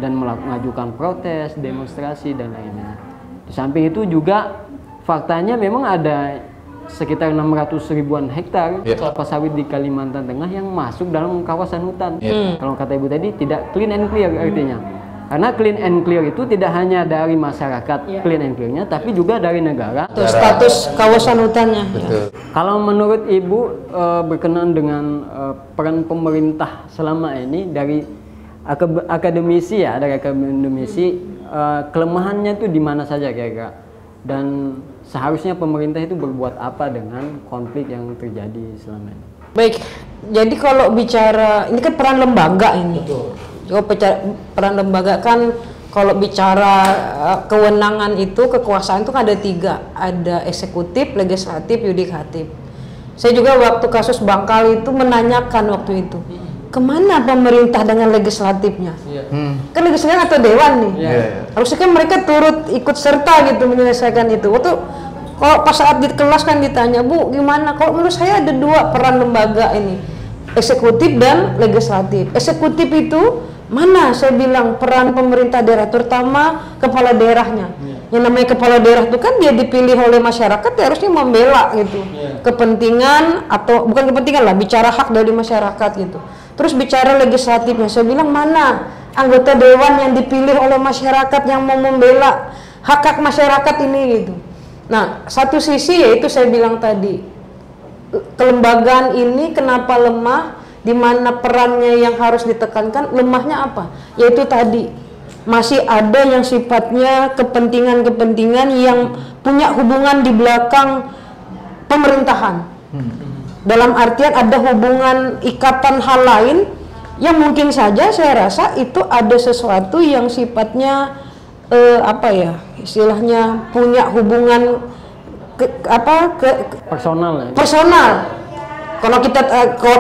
dan mengajukan protes, demonstrasi dan lainnya. Di samping itu juga faktanya memang ada sekitar 600 ribuan hektar kelapa sawit di Kalimantan Tengah yang masuk dalam kawasan hutan. Kalau kata Ibu tadi, tidak clean and clear artinya. Karena clean and clear itu tidak hanya dari masyarakat clean and clear-nya, tapi juga dari negara. Status kawasan hutannya. Kalau menurut Ibu berkenaan dengan peran pemerintah selama ini dari akademisi ya, kelemahannya itu di mana saja kira-kira? Dan seharusnya pemerintah itu berbuat apa dengan konflik yang terjadi selama ini? Baik, jadi kalau bicara, ini kan peran lembaga ini. Peran lembaga kan kalau bicara kewenangan itu, kekuasaan itu kan ada 3. Ada eksekutif, legislatif, yudikatif. Saya juga waktu kasus Bangkal itu menanyakan waktu itu, kemana pemerintah dengan legislatifnya? Kan legislatif atau dewan nih. Harusnya kan mereka turut ikut serta gitu menyelesaikan itu. Waktu kalau pas saat di kelas kan ditanya, Bu, gimana? Kalau menurut saya ada 2 peran lembaga ini, eksekutif dan legislatif. Eksekutif itu mana? Saya bilang peran pemerintah daerah, terutama kepala daerahnya. Yang namanya kepala daerah itu kan dia dipilih oleh masyarakat, dia harusnya membela gitu kepentingan, atau bukan kepentingan lah, bicara hak dari masyarakat gitu. Terus bicara legislatifnya, saya bilang mana anggota dewan yang dipilih oleh masyarakat yang mau membela hak-hak masyarakat ini gitu. Nah, satu sisi yaitu saya bilang tadi, kelembagaan ini kenapa lemah, di mana perannya yang harus ditekankan, lemahnya apa? Yaitu tadi, masih ada yang sifatnya kepentingan-kepentingan yang punya hubungan di belakang pemerintahan. Dalam artian ada hubungan ikatan hal lain yang mungkin saja saya rasa itu ada sesuatu yang sifatnya apa ya istilahnya punya hubungan personal ya. Personal. Kalau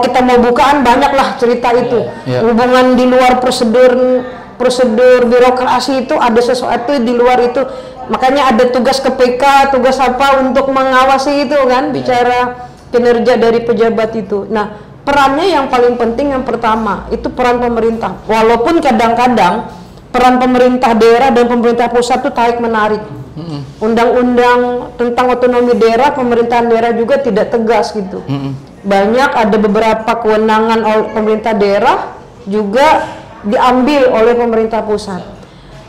kita mau bukaan banyaklah cerita itu. Hubungan di luar prosedur birokrasi itu ada sesuatu di luar itu. Makanya ada tugas KPK, tugas apa untuk mengawasi itu kan, bicara kinerja dari pejabat itu. Nah, perannya yang paling penting yang pertama itu peran pemerintah. Walaupun kadang-kadang peran pemerintah daerah dan pemerintah pusat itu tarik menarik. Undang-undang tentang otonomi daerah, pemerintahan daerah juga tidak tegas gitu. Banyak ada beberapa kewenangan oleh pemerintah daerah juga diambil oleh pemerintah pusat.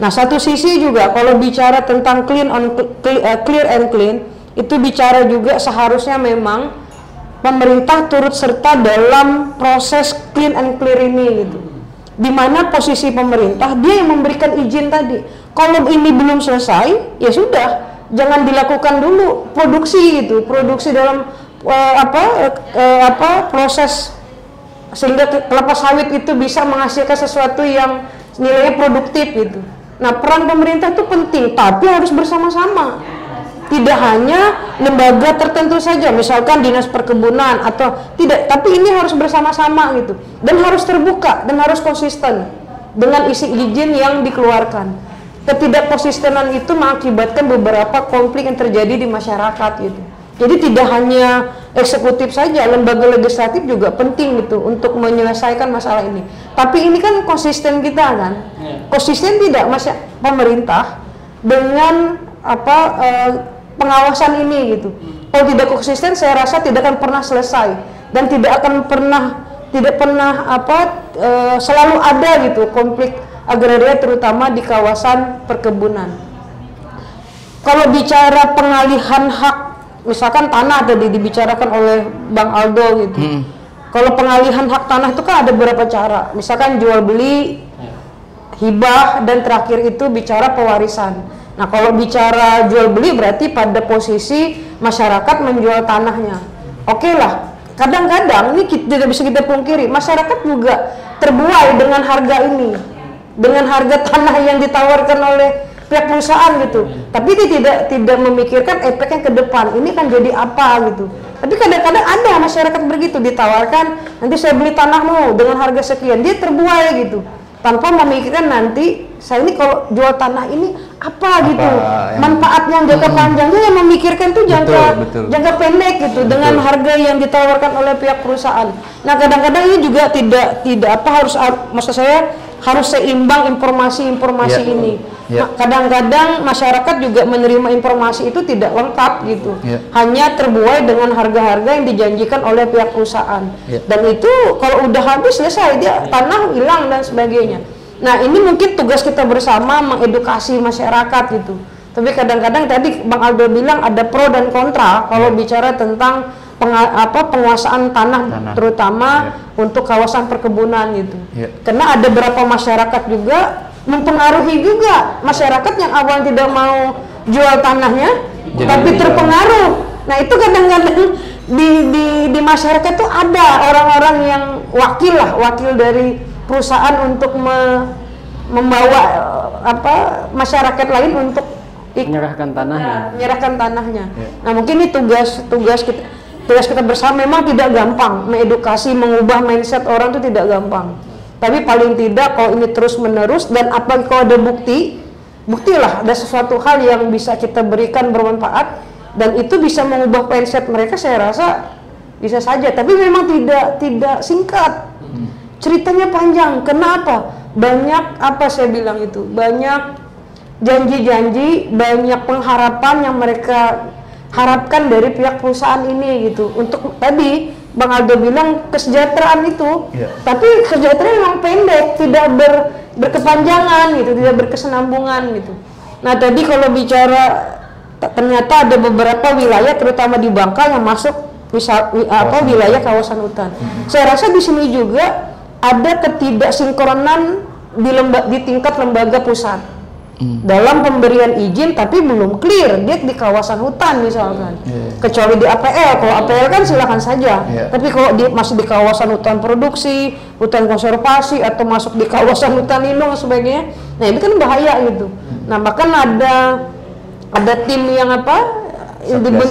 Nah, satu sisi juga kalau bicara tentang clear and clean itu bicara juga seharusnya memang pemerintah turut serta dalam proses clean and clear ini gitu. Di mana posisi pemerintah dia yang memberikan izin tadi. Kalau ini belum selesai, ya sudah, jangan dilakukan dulu produksi gitu, produksi dalam proses sehingga kelapa sawit itu bisa menghasilkan sesuatu yang nilainya produktif gitu. Nah, peran pemerintah itu penting, tapi harus bersama-sama. Tidak hanya lembaga tertentu saja, misalkan dinas perkebunan atau tidak, tapi ini harus bersama-sama gitu, dan harus terbuka dan harus konsisten dengan isi izin yang dikeluarkan. Ketidakkonsistenan itu mengakibatkan beberapa konflik yang terjadi di masyarakat gitu. Jadi tidak hanya eksekutif saja, lembaga legislatif juga penting gitu untuk menyelesaikan masalah ini. Tapi ini kan konsisten kita kan, konsisten tidak pemerintah dengan pengawasan ini gitu. Kalau tidak konsisten, saya rasa tidak akan pernah selesai dan tidak pernah selalu ada gitu konflik agraria terutama di kawasan perkebunan. Kalau bicara pengalihan hak, misalkan tanah tadi dibicarakan oleh Bang Aldo gitu. Kalau pengalihan hak tanah itu kan ada beberapa cara. Misalkan jual beli, hibah, dan terakhir itu bicara pewarisan. Nah, kalau bicara jual beli berarti pada posisi masyarakat menjual tanahnya. Oke lah, kadang-kadang ini tidak bisa kita pungkiri, masyarakat juga terbuai dengan harga ini, dengan harga tanah yang ditawarkan oleh pihak perusahaan gitu. Tapi dia tidak memikirkan efeknya ke depan. Ini kan jadi apa gitu. Tapi kadang-kadang ada masyarakat begitu, ditawarkan nanti saya beli tanahmu dengan harga sekian, dia terbuai gitu, tanpa memikirkan nanti saya ini kalau jual tanah ini apa gitu, manfaatnya jangka panjangnya, yang memikirkan tuh jangka pendek gitu dengan harga yang ditawarkan oleh pihak perusahaan. Nah, kadang-kadang ini juga tidak maksud saya harus seimbang informasi ini. Kadang-kadang masyarakat juga menerima informasi itu tidak lengkap gitu, hanya terbuai dengan harga-harga yang dijanjikan oleh pihak perusahaan. Dan itu kalau udah habis selesai, dia tanah hilang dan sebagainya. Nah, ini mungkin tugas kita bersama mengedukasi masyarakat gitu. Tapi kadang-kadang tadi Bang Aldo bilang ada pro dan kontra kalau bicara tentang penguasaan tanah terutama untuk kawasan perkebunan gitu. Karena ada beberapa masyarakat juga mempengaruhi juga masyarakat yang awal tidak mau jual tanahnya tapi terpengaruh. Nah, itu kadang-kadang di masyarakat itu ada orang-orang yang wakil dari perusahaan untuk membawa masyarakat lain untuk menyerahkan tanahnya. Nah, mungkin ini tugas kita bersama. Memang tidak gampang mengedukasi, mengubah mindset orang itu tidak gampang. Tapi paling tidak kalau ini terus menerus, dan apalagi kalau ada buktilah ada sesuatu hal yang bisa kita berikan bermanfaat dan itu bisa mengubah mindset mereka, saya rasa bisa saja. Tapi memang tidak singkat. Ceritanya panjang. Kenapa? Banyak saya bilang itu, banyak janji-janji, banyak pengharapan yang mereka harapkan dari pihak perusahaan ini gitu, untuk tadi Bang Aldo bilang kesejahteraan itu, Iya. tapi kesejahteraan memang pendek, tidak berkepanjangan gitu, tidak berkesinambungan gitu. Nah tadi kalau bicara ternyata ada beberapa wilayah terutama di Bangka yang masuk wilayah kawasan hutan. Saya rasa di sini juga ada ketidaksinkronan di tingkat lembaga pusat. Dalam pemberian izin tapi belum clear dia di kawasan hutan misalkan, kecuali di APL. Kalau APL kan silakan saja, tapi kalau masih di kawasan hutan produksi, hutan konservasi atau masuk di kawasan hutan lindung dan sebagainya, nah itu kan bahaya gitu. Nah bahkan ada tim yang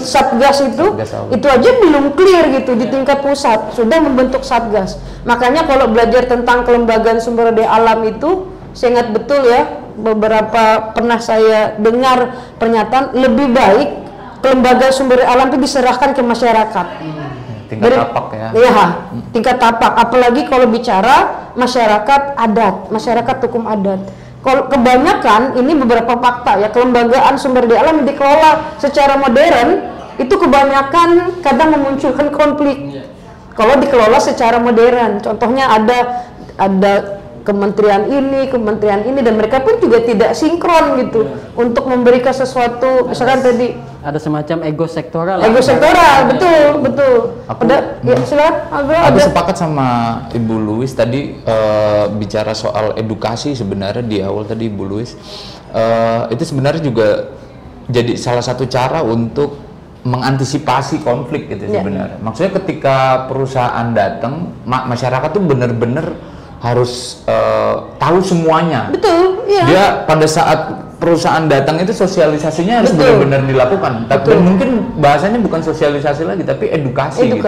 Satgas itu aja belum clear gitu di tingkat pusat, sudah membentuk Satgas. Makanya kalau belajar tentang kelembagaan sumber daya alam itu, saya ingat betul ya, beberapa pernah saya dengar pernyataan lebih baik kelembagaan sumber daya alam itu diserahkan ke masyarakat. Tingkat tapak ya. Iya, tingkat tapak. Apalagi kalau bicara masyarakat adat, masyarakat hukum adat. Kalau kebanyakan ini beberapa fakta ya, kelembagaan sumber daya alam yang dikelola secara modern itu kebanyakan kadang memunculkan konflik. Kalau dikelola secara modern, contohnya ada kementerian ini dan mereka pun juga tidak sinkron gitu untuk memberikan sesuatu, misalkan tadi ada semacam ego sektoral. Betul. Silakan. Aku sepakat sama Ibu Louis tadi bicara soal edukasi. Sebenarnya di awal tadi Ibu Louis itu sebenarnya juga jadi salah satu cara untuk mengantisipasi konflik gitu sebenarnya. Maksudnya ketika perusahaan datang, masyarakat tuh bener-bener harus tahu semuanya. Betul, iya. Dia pada saat perusahaan datang itu sosialisasinya harus benar-benar dilakukan. Dan mungkin bahasanya bukan sosialisasi lagi, tapi edukasi. Gitu.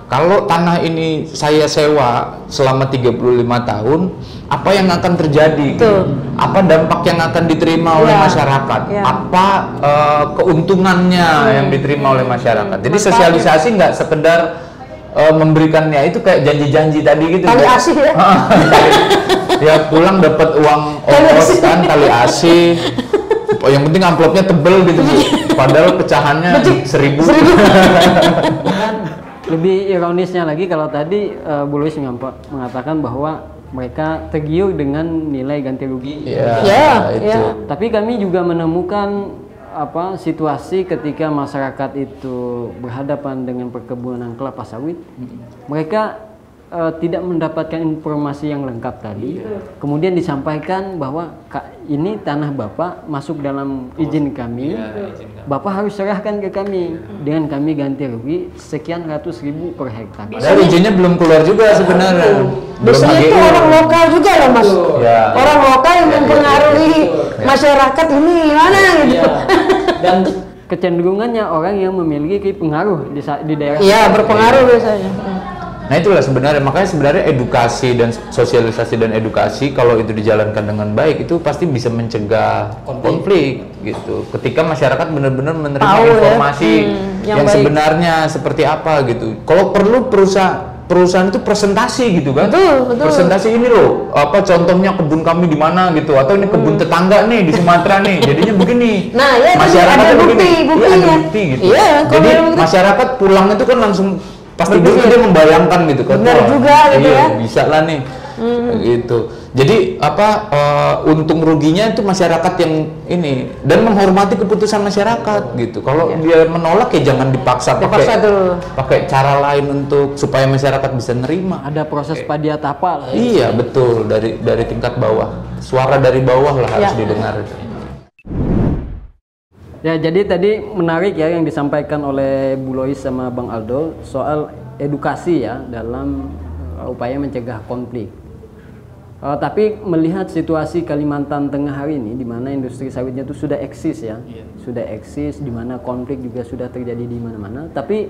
Kalau tanah ini saya sewa selama 35 tahun, apa yang akan terjadi? Gitu? Apa dampak yang akan diterima oleh masyarakat? Apa keuntungannya yang diterima oleh masyarakat? Jadi sosialisasi nggak sekedar memberikannya itu kayak janji-janji tadi gitu. Tali asih ya. Ya pulang dapat uang ongkos kan, tali asih. Yang penting amplopnya tebel gitu. Padahal pecahannya 1.000. Lebih ironisnya lagi kalau tadi Bu Louis mengatakan bahwa mereka tergiur dengan nilai ganti rugi. Itu. Tapi kami juga menemukan situasi ketika masyarakat itu berhadapan dengan perkebunan kelapa sawit, mereka tidak mendapatkan informasi yang lengkap tadi. Kemudian disampaikan bahwa ini tanah Bapak masuk dalam izin kami, Bapak harus serahkan ke kami dengan kami ganti rugi sekian ratus ribu per hektar. Dan izinnya belum keluar juga sebenarnya. Biasanya itu orang lokal juga loh Mas. Orang lokal yang mempengaruhi masyarakat ini gimana gitu. Dan kecenderungannya orang yang memiliki pengaruh di daerah. Iya, berpengaruh biasanya. Nah itulah sebenarnya, makanya sebenarnya edukasi dan sosialisasi dan edukasi kalau itu dijalankan dengan baik itu pasti bisa mencegah konflik gitu. Ketika masyarakat benar-benar menerima informasi yang sebenarnya seperti apa gitu. Kalau perlu perusahaan itu presentasi gitu kan. Betul. Presentasi ini loh, contohnya kebun kami di mana gitu, atau ini kebun tetangga nih di Sumatera nih. Jadinya begini. Nah, ya masyarakat ada bukti gitu. Iya, jadi masyarakat pulang itu kan langsung pasti dulu dia membayangkan gitu kan. Benar juga gitu ya. Bisa lah nih. Gitu. Jadi untung ruginya itu masyarakat yang ini, dan menghormati keputusan masyarakat gitu. Kalau dia menolak ya jangan dipaksa pakai cara lain untuk supaya masyarakat bisa nerima. Ada proses padiatapa lah. Iya, betul, dari tingkat bawah. Suara dari bawah lah harus didengar itu. Ya, jadi tadi menarik ya yang disampaikan oleh Bu Louis sama Bang Aldo soal edukasi ya dalam upaya mencegah konflik. Tapi melihat situasi Kalimantan Tengah hari ini, di mana industri sawitnya itu sudah eksis ya, sudah eksis, di mana konflik juga sudah terjadi di mana-mana. Tapi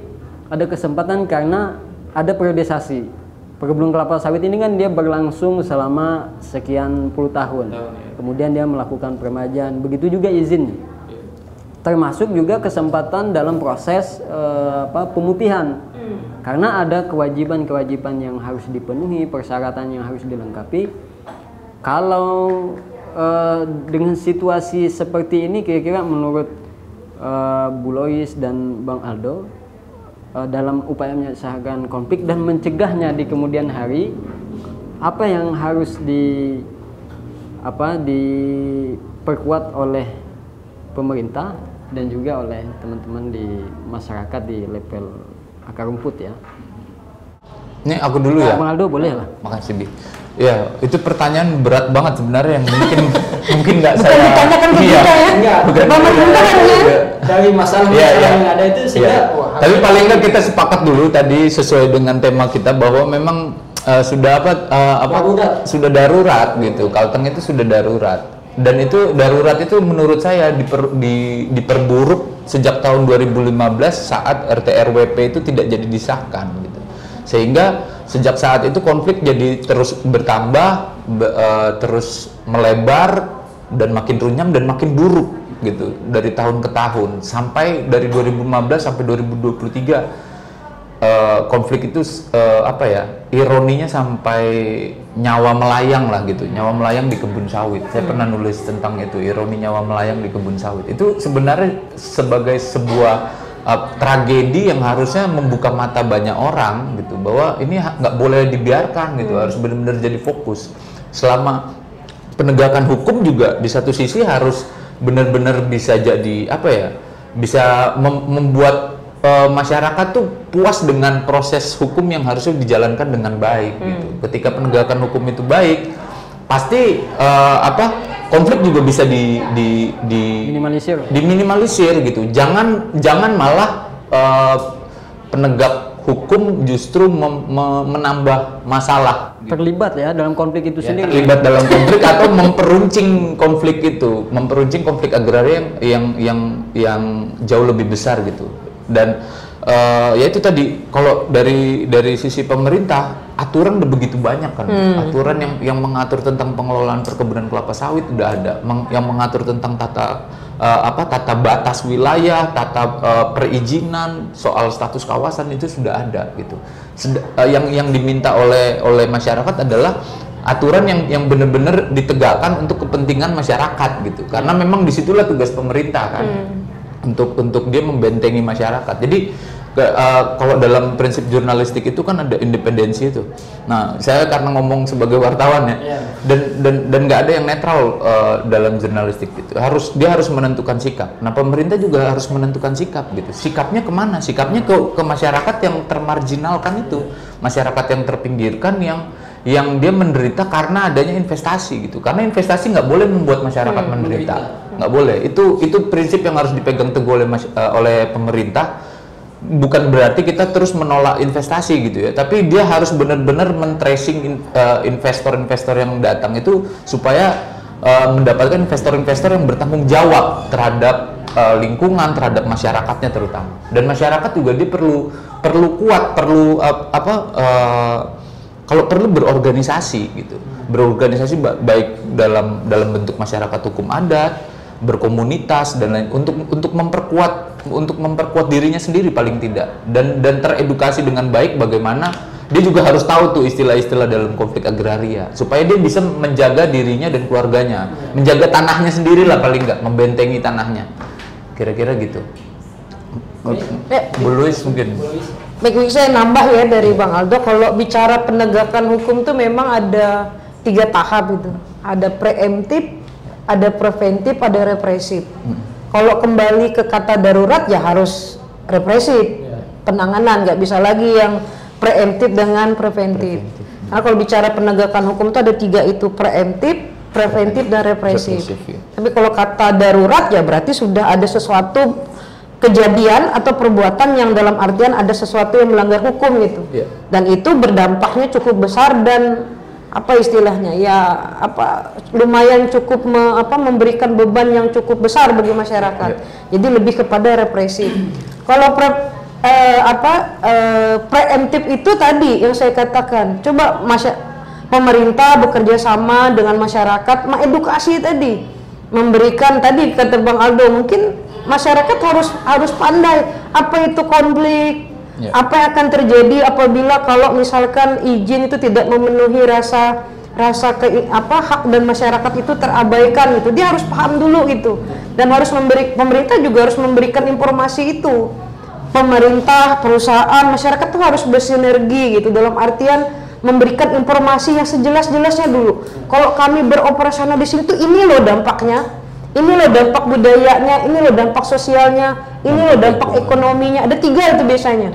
ada kesempatan karena ada periodisasi. Perkebunan kelapa sawit ini kan dia berlangsung selama sekian puluh tahun. Kemudian dia melakukan peremajaan, begitu juga izin. Termasuk juga kesempatan dalam proses pemutihan. Karena ada kewajiban-kewajiban yang harus dipenuhi, persyaratan yang harus dilengkapi. Kalau dengan situasi seperti ini, kira-kira menurut Bu Louis dan Bang Aldo, dalam upaya menyelesaikan konflik dan mencegahnya di kemudian hari, apa yang harus diperkuat oleh pemerintah dan juga oleh teman-teman di masyarakat di level akar rumput ya. Ini aku dulu ya. Bang Aldo boleh lah. Makasih Bi. Ya, itu pertanyaan berat banget sebenarnya yang mungkin nggak Bukan saya. ditanyakan ke Iya. kita ya. Enggak, Bukan. Pemerintah kan ya. Dari masalah-masalah yang ada itu sehingga Tapi paling nggak kita sepakat dulu tadi sesuai dengan tema kita bahwa memang sudah Darurat. sudah darurat gitu. Kalteng itu sudah darurat. Dan itu darurat itu menurut saya diperburuk sejak tahun 2015 saat RT/RWP itu tidak jadi disahkan gitu. Sehingga sejak saat itu konflik jadi terus bertambah, terus melebar dan makin runyam dan makin buruk gitu dari tahun ke tahun sampai dari 2015 sampai 2023 konflik itu ironinya sampai nyawa melayang lah gitu, nyawa melayang di kebun sawit. Saya pernah nulis tentang itu, ironi nyawa melayang di kebun sawit. Itu sebenarnya sebagai sebuah tragedi yang harusnya membuka mata banyak orang gitu, bahwa ini nggak boleh dibiarkan gitu, harus benar-benar jadi fokus. Selama penegakan hukum juga di satu sisi harus benar-benar bisa jadi bisa membuat masyarakat tuh puas dengan proses hukum yang harusnya dijalankan dengan baik gitu. Ketika penegakan hukum itu baik, pasti konflik juga bisa diminimalisir gitu. Jangan malah penegak hukum justru menambah masalah gitu. terlibat ya dalam konflik itu sendiri. Terlibat dalam konflik atau memperuncing konflik itu, memperuncing konflik agraria yang jauh lebih besar gitu. Dan ya itu tadi, kalau dari sisi pemerintah aturan udah begitu banyak kan, aturan yang mengatur tentang pengelolaan perkebunan kelapa sawit udah ada, yang mengatur tentang tata batas wilayah, tata perizinan, soal status kawasan itu sudah ada gitu. Yang diminta oleh masyarakat adalah aturan yang benar-benar ditegakkan untuk kepentingan masyarakat gitu, karena memang disitulah tugas pemerintah kan. Untuk dia membentengi masyarakat. Jadi kalau dalam prinsip jurnalistik itu kan ada independensi itu. Nah, saya karena ngomong sebagai wartawan ya, dan nggak ada yang netral dalam jurnalistik itu. Dia harus menentukan sikap. Nah, pemerintah juga harus menentukan sikap gitu. Sikapnya kemana? Sikapnya ke masyarakat yang termarginalkan itu, masyarakat yang terpinggirkan, yang dia menderita karena adanya investasi gitu. Karena investasi nggak boleh membuat masyarakat menderita, nggak boleh. Itu prinsip yang harus dipegang teguh oleh pemerintah. Bukan berarti kita terus menolak investasi gitu ya, tapi dia harus benar-benar men-tracing investor-investor yang datang itu supaya mendapatkan investor-investor yang bertanggung jawab terhadap lingkungan, terhadap masyarakatnya terutama. Dan masyarakat juga dia perlu kuat, kalau perlu berorganisasi gitu, berorganisasi baik dalam bentuk masyarakat hukum adat, berkomunitas dan lain, untuk memperkuat dirinya sendiri paling tidak, dan teredukasi dengan baik bagaimana dia juga harus tahu tuh istilah-istilah dalam konflik agraria supaya dia bisa menjaga dirinya dan keluarganya, menjaga tanahnya sendiri lah paling nggak, membentengi tanahnya, kira-kira gitu. Bu Luis mungkin. Baik, saya nambah ya dari Bang Aldo. Kalau bicara penegakan hukum tuh memang ada 3 tahap itu. Ada preemptif, ada preventif, ada represif. Kalau kembali ke kata darurat ya harus represif, penanganan, nggak bisa lagi yang preemptif dengan preventif. Nah, kalau bicara penegakan hukum itu ada 3 itu, preemptif, preventif, dan represif. Tapi kalau kata darurat ya berarti sudah ada sesuatu kejadian atau perbuatan yang dalam artian ada sesuatu yang melanggar hukum gitu, dan itu berdampaknya cukup besar dan lumayan cukup memberikan beban yang cukup besar bagi masyarakat. Jadi lebih kepada represif. Kalau preemptif itu tadi yang saya katakan, coba pemerintah bekerja sama dengan masyarakat, mengedukasi tadi, memberikan tadi kata Bang Aldo, mungkin masyarakat harus pandai apa itu konflik, apa yang akan terjadi apabila kalau misalkan izin itu tidak memenuhi hak dan masyarakat itu terabaikan gitu. Dia harus paham dulu gitu, dan pemerintah juga harus memberikan informasi itu pemerintah, perusahaan, masyarakat tuh harus bersinergi gitu, dalam artian memberikan informasi yang sejelas-jelasnya dulu. Kalau kami beroperasional di sini tuh ini loh dampaknya, ini loh dampak budayanya, ini loh dampak sosialnya, ini loh dampak ekonominya. Ada 3 itu biasanya,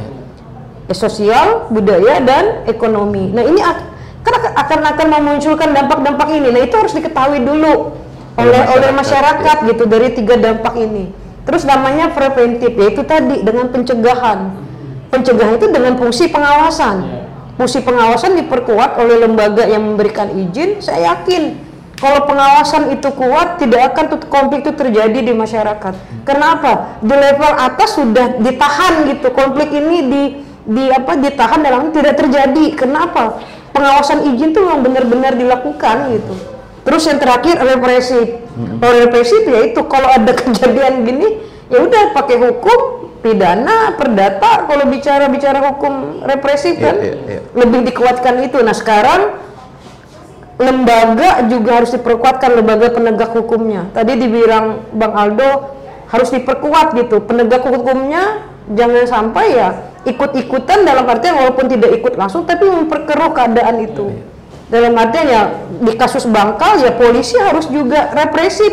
sosial, budaya, dan ekonomi. Nah ini akan memunculkan dampak-dampak ini. Nah itu harus diketahui dulu oleh masyarakat gitu, dari 3 dampak ini. Terus namanya preventif, yaitu tadi dengan pencegahan. Pencegahan itu dengan fungsi pengawasan. Fungsi pengawasan diperkuat oleh lembaga yang memberikan izin. Saya yakin kalau pengawasan itu kuat, tidak akan konflik itu terjadi di masyarakat. Kenapa? Di level atas sudah ditahan gitu, konflik ini ditahan dalam tidak terjadi. Kenapa? Pengawasan izin itu memang benar-benar dilakukan gitu. Terus yang terakhir represif. Kalau represif ya itu kalau ada kejadian gini ya udah pakai hukum pidana, perdata. Kalau bicara hukum represif kan lebih dikuatkan itu. Nah sekarang lembaga juga harus diperkuatkan, lembaga penegak hukumnya. Tadi dibilang Bang Aldo harus diperkuat gitu. Penegak hukumnya jangan sampai ya ikut-ikutan, dalam artian walaupun tidak ikut langsung tapi memperkeruh keadaan itu. Dalam artian ya di kasus Bangkal ya polisi harus juga represif,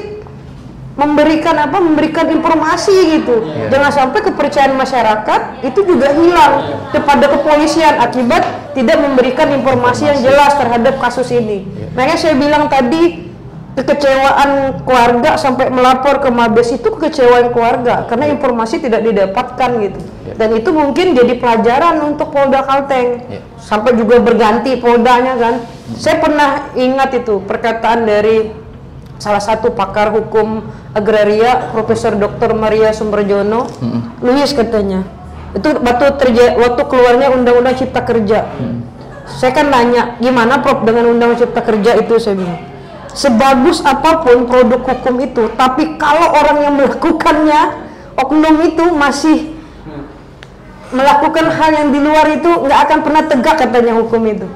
memberikan informasi gitu. Jangan sampai kepercayaan masyarakat itu juga hilang kepada kepolisian akibat tidak memberikan informasi yang jelas terhadap kasus ini. Makanya saya bilang tadi, kekecewaan keluarga sampai melapor ke Mabes itu kekecewaan keluarga karena informasi tidak didapatkan gitu. Dan itu mungkin jadi pelajaran untuk Polda Kalteng. Sampai juga berganti poldanya kan. Saya pernah ingat itu perkataan dari salah satu pakar hukum agraria, Profesor Dr. Maria Sumberjono. Luis katanya. Itu waktu keluarnya Undang-Undang Cipta Kerja. Saya kan nanya, gimana Prof dengan Undang-Undang Cipta Kerja itu, saya bilang. Sebagus apapun produk hukum itu, tapi kalau orang yang melakukannya, oknum itu masih melakukan hal yang di luar itu, nggak akan pernah tegak katanya hukum itu.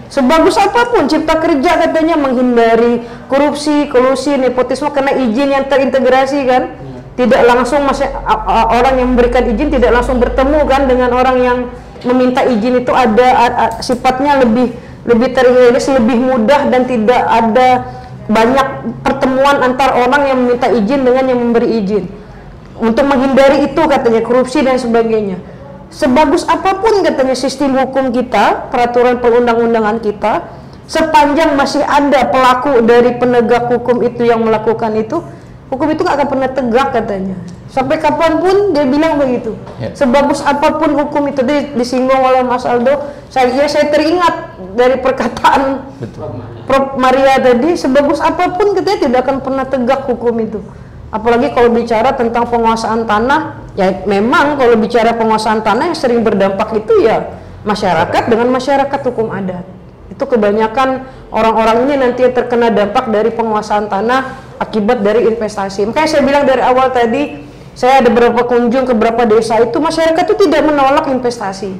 Sebagus apapun Cipta Kerja katanya menghindari korupsi, kolusi, nepotisme karena izin yang terintegrasi kan. Tidak langsung orang yang memberikan izin tidak langsung bertemu kan dengan orang yang meminta izin, itu ada sifatnya lebih teriris, lebih mudah, dan tidak ada banyak pertemuan antar orang yang meminta izin dengan yang memberi izin. Untuk menghindari itu katanya korupsi dan sebagainya. Sebagus apapun katanya sistem hukum kita, peraturan perundang-undangan kita, sepanjang masih ada pelaku dari penegak hukum itu yang melakukan itu, hukum itu nggak akan pernah tegak katanya. Sampai kapanpun dia bilang begitu. Sebagus apapun hukum itu, disinggung oleh Mas Aldo, saya teringat dari perkataan Prof. Maria tadi, sebagus apapun katanya tidak akan pernah tegak hukum itu. Apalagi kalau bicara tentang penguasaan tanah, ya memang kalau bicara penguasaan tanah yang sering berdampak itu ya masyarakat dengan masyarakat hukum adat. Itu kebanyakan orang-orang ini nanti yang terkena dampak dari penguasaan tanah akibat dari investasi. Makanya saya bilang dari awal tadi, saya ada beberapa kunjung ke beberapa desa itu, masyarakat itu tidak menolak investasi.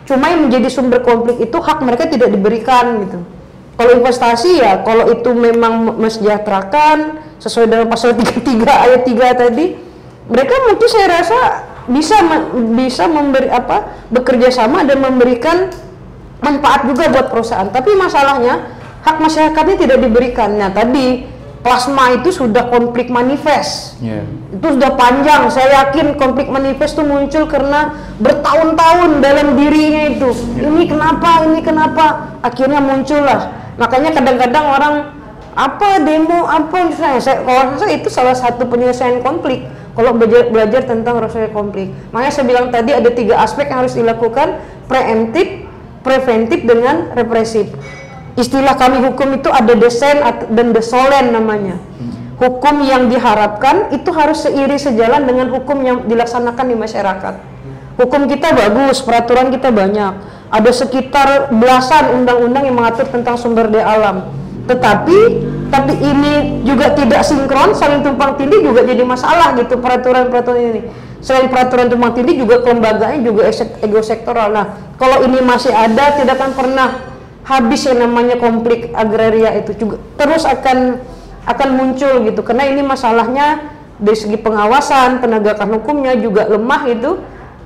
Cuma yang menjadi sumber konflik itu hak mereka tidak diberikan gitu. Kalau investasi ya, kalau itu memang mesejahterakan sesuai dengan pasal 33 ayat 3 tadi, mereka mungkin saya rasa bisa memberi bekerja sama dan memberikan manfaat juga buat perusahaan. Tapi masalahnya hak masyarakatnya tidak diberikan. Nah tadi plasma itu sudah konflik manifest, itu sudah panjang. Saya yakin konflik manifest itu muncul karena bertahun-tahun dalam dirinya itu. Ini kenapa, akhirnya muncullah. Makanya kadang-kadang orang demo kalau saya itu salah satu penyelesaian konflik. Kalau belajar tentang proses konflik, makanya saya bilang tadi ada 3 aspek yang harus dilakukan: preemptif, preventif, dengan represif. Istilah kami hukum itu ada desen dan desolen namanya. Hukum yang diharapkan itu harus sejalan dengan hukum yang dilaksanakan di masyarakat. Hukum kita bagus, peraturan kita banyak. Ada sekitar belasan undang-undang yang mengatur tentang sumber daya alam. Tetapi ini juga tidak sinkron, saling tumpang tindih juga jadi masalah gitu peraturan-peraturan ini. Selain peraturan tumpang tindih juga kelembagaannya juga ego sektoral. Nah, kalau ini masih ada, tidak akan pernah habis yang namanya konflik agraria itu juga terus akan muncul gitu. Karena ini masalahnya dari segi pengawasan, penegakan hukumnya juga lemah itu.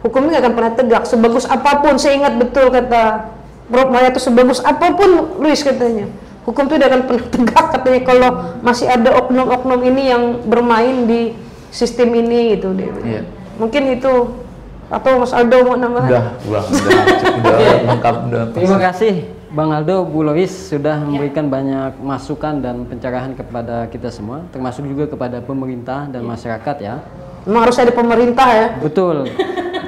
hukum ini nggak akan pernah tegak. Sebagus apapun, saya ingat betul kata Prof. Maya itu, sebagus apapun Luis katanya, hukum itu tidak akan pernah tegak katanya kalau masih ada oknum-oknum ini yang bermain di sistem ini gitu. Iya. Mungkin itu, atau Mas Aldo mau nambah? Udah lengkap, udah. Terima kasih Bang Aldo, Bu Lois sudah memberikan banyak masukan dan pencerahan kepada kita semua, termasuk juga kepada pemerintah dan masyarakat ya. Memang harus ada pemerintah ya. Betul.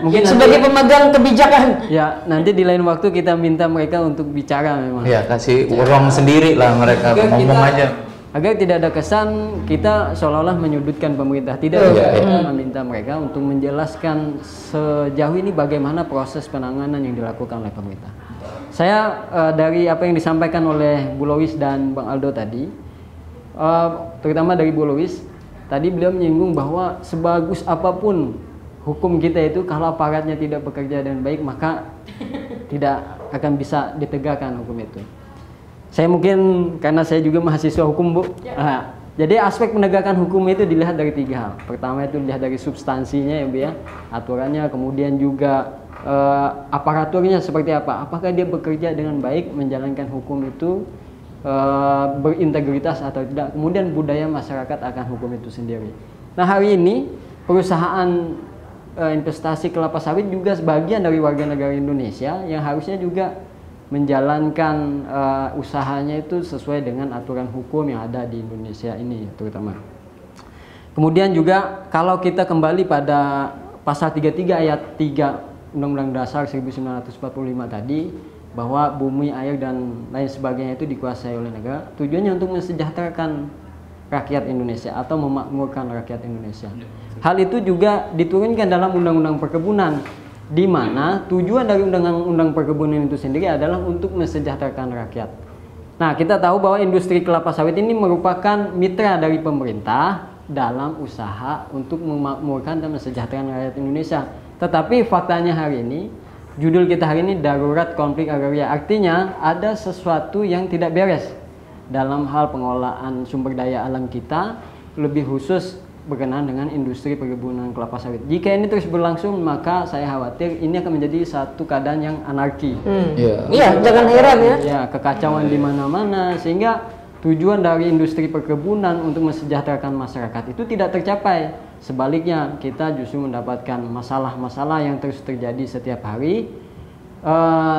Mungkin sebagai pemegang kebijakan. Ya, nanti di lain waktu kita minta mereka untuk bicara memang. Ya, kasih ruang sendiri lah mereka ngomong aja. Agar tidak ada kesan kita seolah-olah menyudutkan pemerintah. Tidak, kita meminta mereka untuk menjelaskan sejauh ini bagaimana proses penanganan yang dilakukan oleh pemerintah. Saya dari apa yang disampaikan oleh Bu Lois dan Bang Aldo tadi, terutama dari Bu Lois, tadi beliau menyinggung bahwa sebagus apapun hukum kita itu, kalau aparatnya tidak bekerja dengan baik, maka tidak akan bisa ditegakkan hukum itu. Saya mungkin, karena saya juga mahasiswa hukum, Bu. Jadi aspek penegakan hukum itu dilihat dari 3 hal. Pertama itu dilihat dari substansinya ya Bu ya, aturannya, kemudian juga aparaturnya seperti apa. Apakah dia bekerja dengan baik, menjalankan hukum itu berintegritas atau tidak. Kemudian budaya masyarakat akan hukum itu sendiri. Nah, hari ini perusahaan investasi kelapa sawit juga sebagian dari warga negara Indonesia yang harusnya juga menjalankan usahanya itu sesuai dengan aturan hukum yang ada di Indonesia ini terutama. Kemudian juga kalau kita kembali pada pasal 33 ayat 3 Undang-Undang Dasar 1945 tadi, bahwa bumi, air dan lain sebagainya itu dikuasai oleh negara, tujuannya untuk mensejahterakan rakyat Indonesia atau memakmurkan rakyat Indonesia. Hal itu juga diturunkan dalam Undang-Undang Perkebunan, di mana tujuan dari Undang-Undang Perkebunan itu sendiri adalah untuk mensejahterakan rakyat. Nah, kita tahu bahwa industri kelapa sawit ini merupakan mitra dari pemerintah dalam usaha untuk memakmurkan dan mensejahterakan rakyat Indonesia. Tetapi faktanya hari ini, judul kita hari ini darurat konflik agraria, artinya ada sesuatu yang tidak beres dalam hal pengelolaan sumber daya alam kita, lebih khusus berkenaan dengan industri perkebunan kelapa sawit. Jika ini terus berlangsung, maka saya khawatir ini akan menjadi satu keadaan yang anarki. Iya, jangan heran ya. Ya, kekacauan di mana-mana, sehingga tujuan dari industri perkebunan untuk mensejahterakan masyarakat itu tidak tercapai. Sebaliknya, kita justru mendapatkan masalah-masalah yang terus terjadi setiap hari.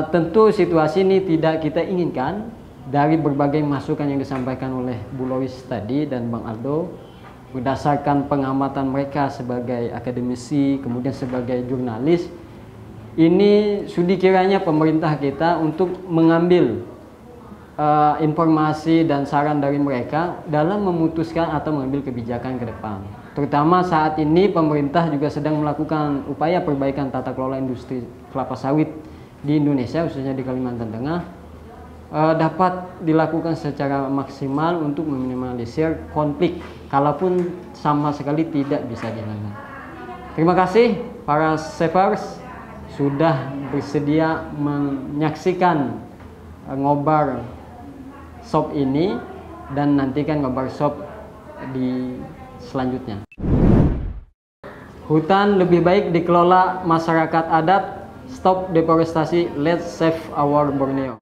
Tentu situasi ini tidak kita inginkan. Dari berbagai masukan yang disampaikan oleh Bu Lois tadi dan Bang Aldo, berdasarkan pengamatan mereka sebagai akademisi, kemudian sebagai jurnalis, ini sudah kiranya pemerintah kita untuk mengambil informasi dan saran dari mereka dalam memutuskan atau mengambil kebijakan ke depan. Terutama saat ini pemerintah juga sedang melakukan upaya perbaikan tata kelola industri kelapa sawit di Indonesia, khususnya di Kalimantan Tengah, dapat dilakukan secara maksimal untuk meminimalisir konflik, kalaupun sama sekali tidak bisa dilakukan. Terima kasih para savers sudah bersedia menyaksikan ngobar shop ini, dan nantikan ngobar shop di selanjutnya. Hutan lebih baik dikelola masyarakat adat. Stop deforestasi, let's save our Borneo.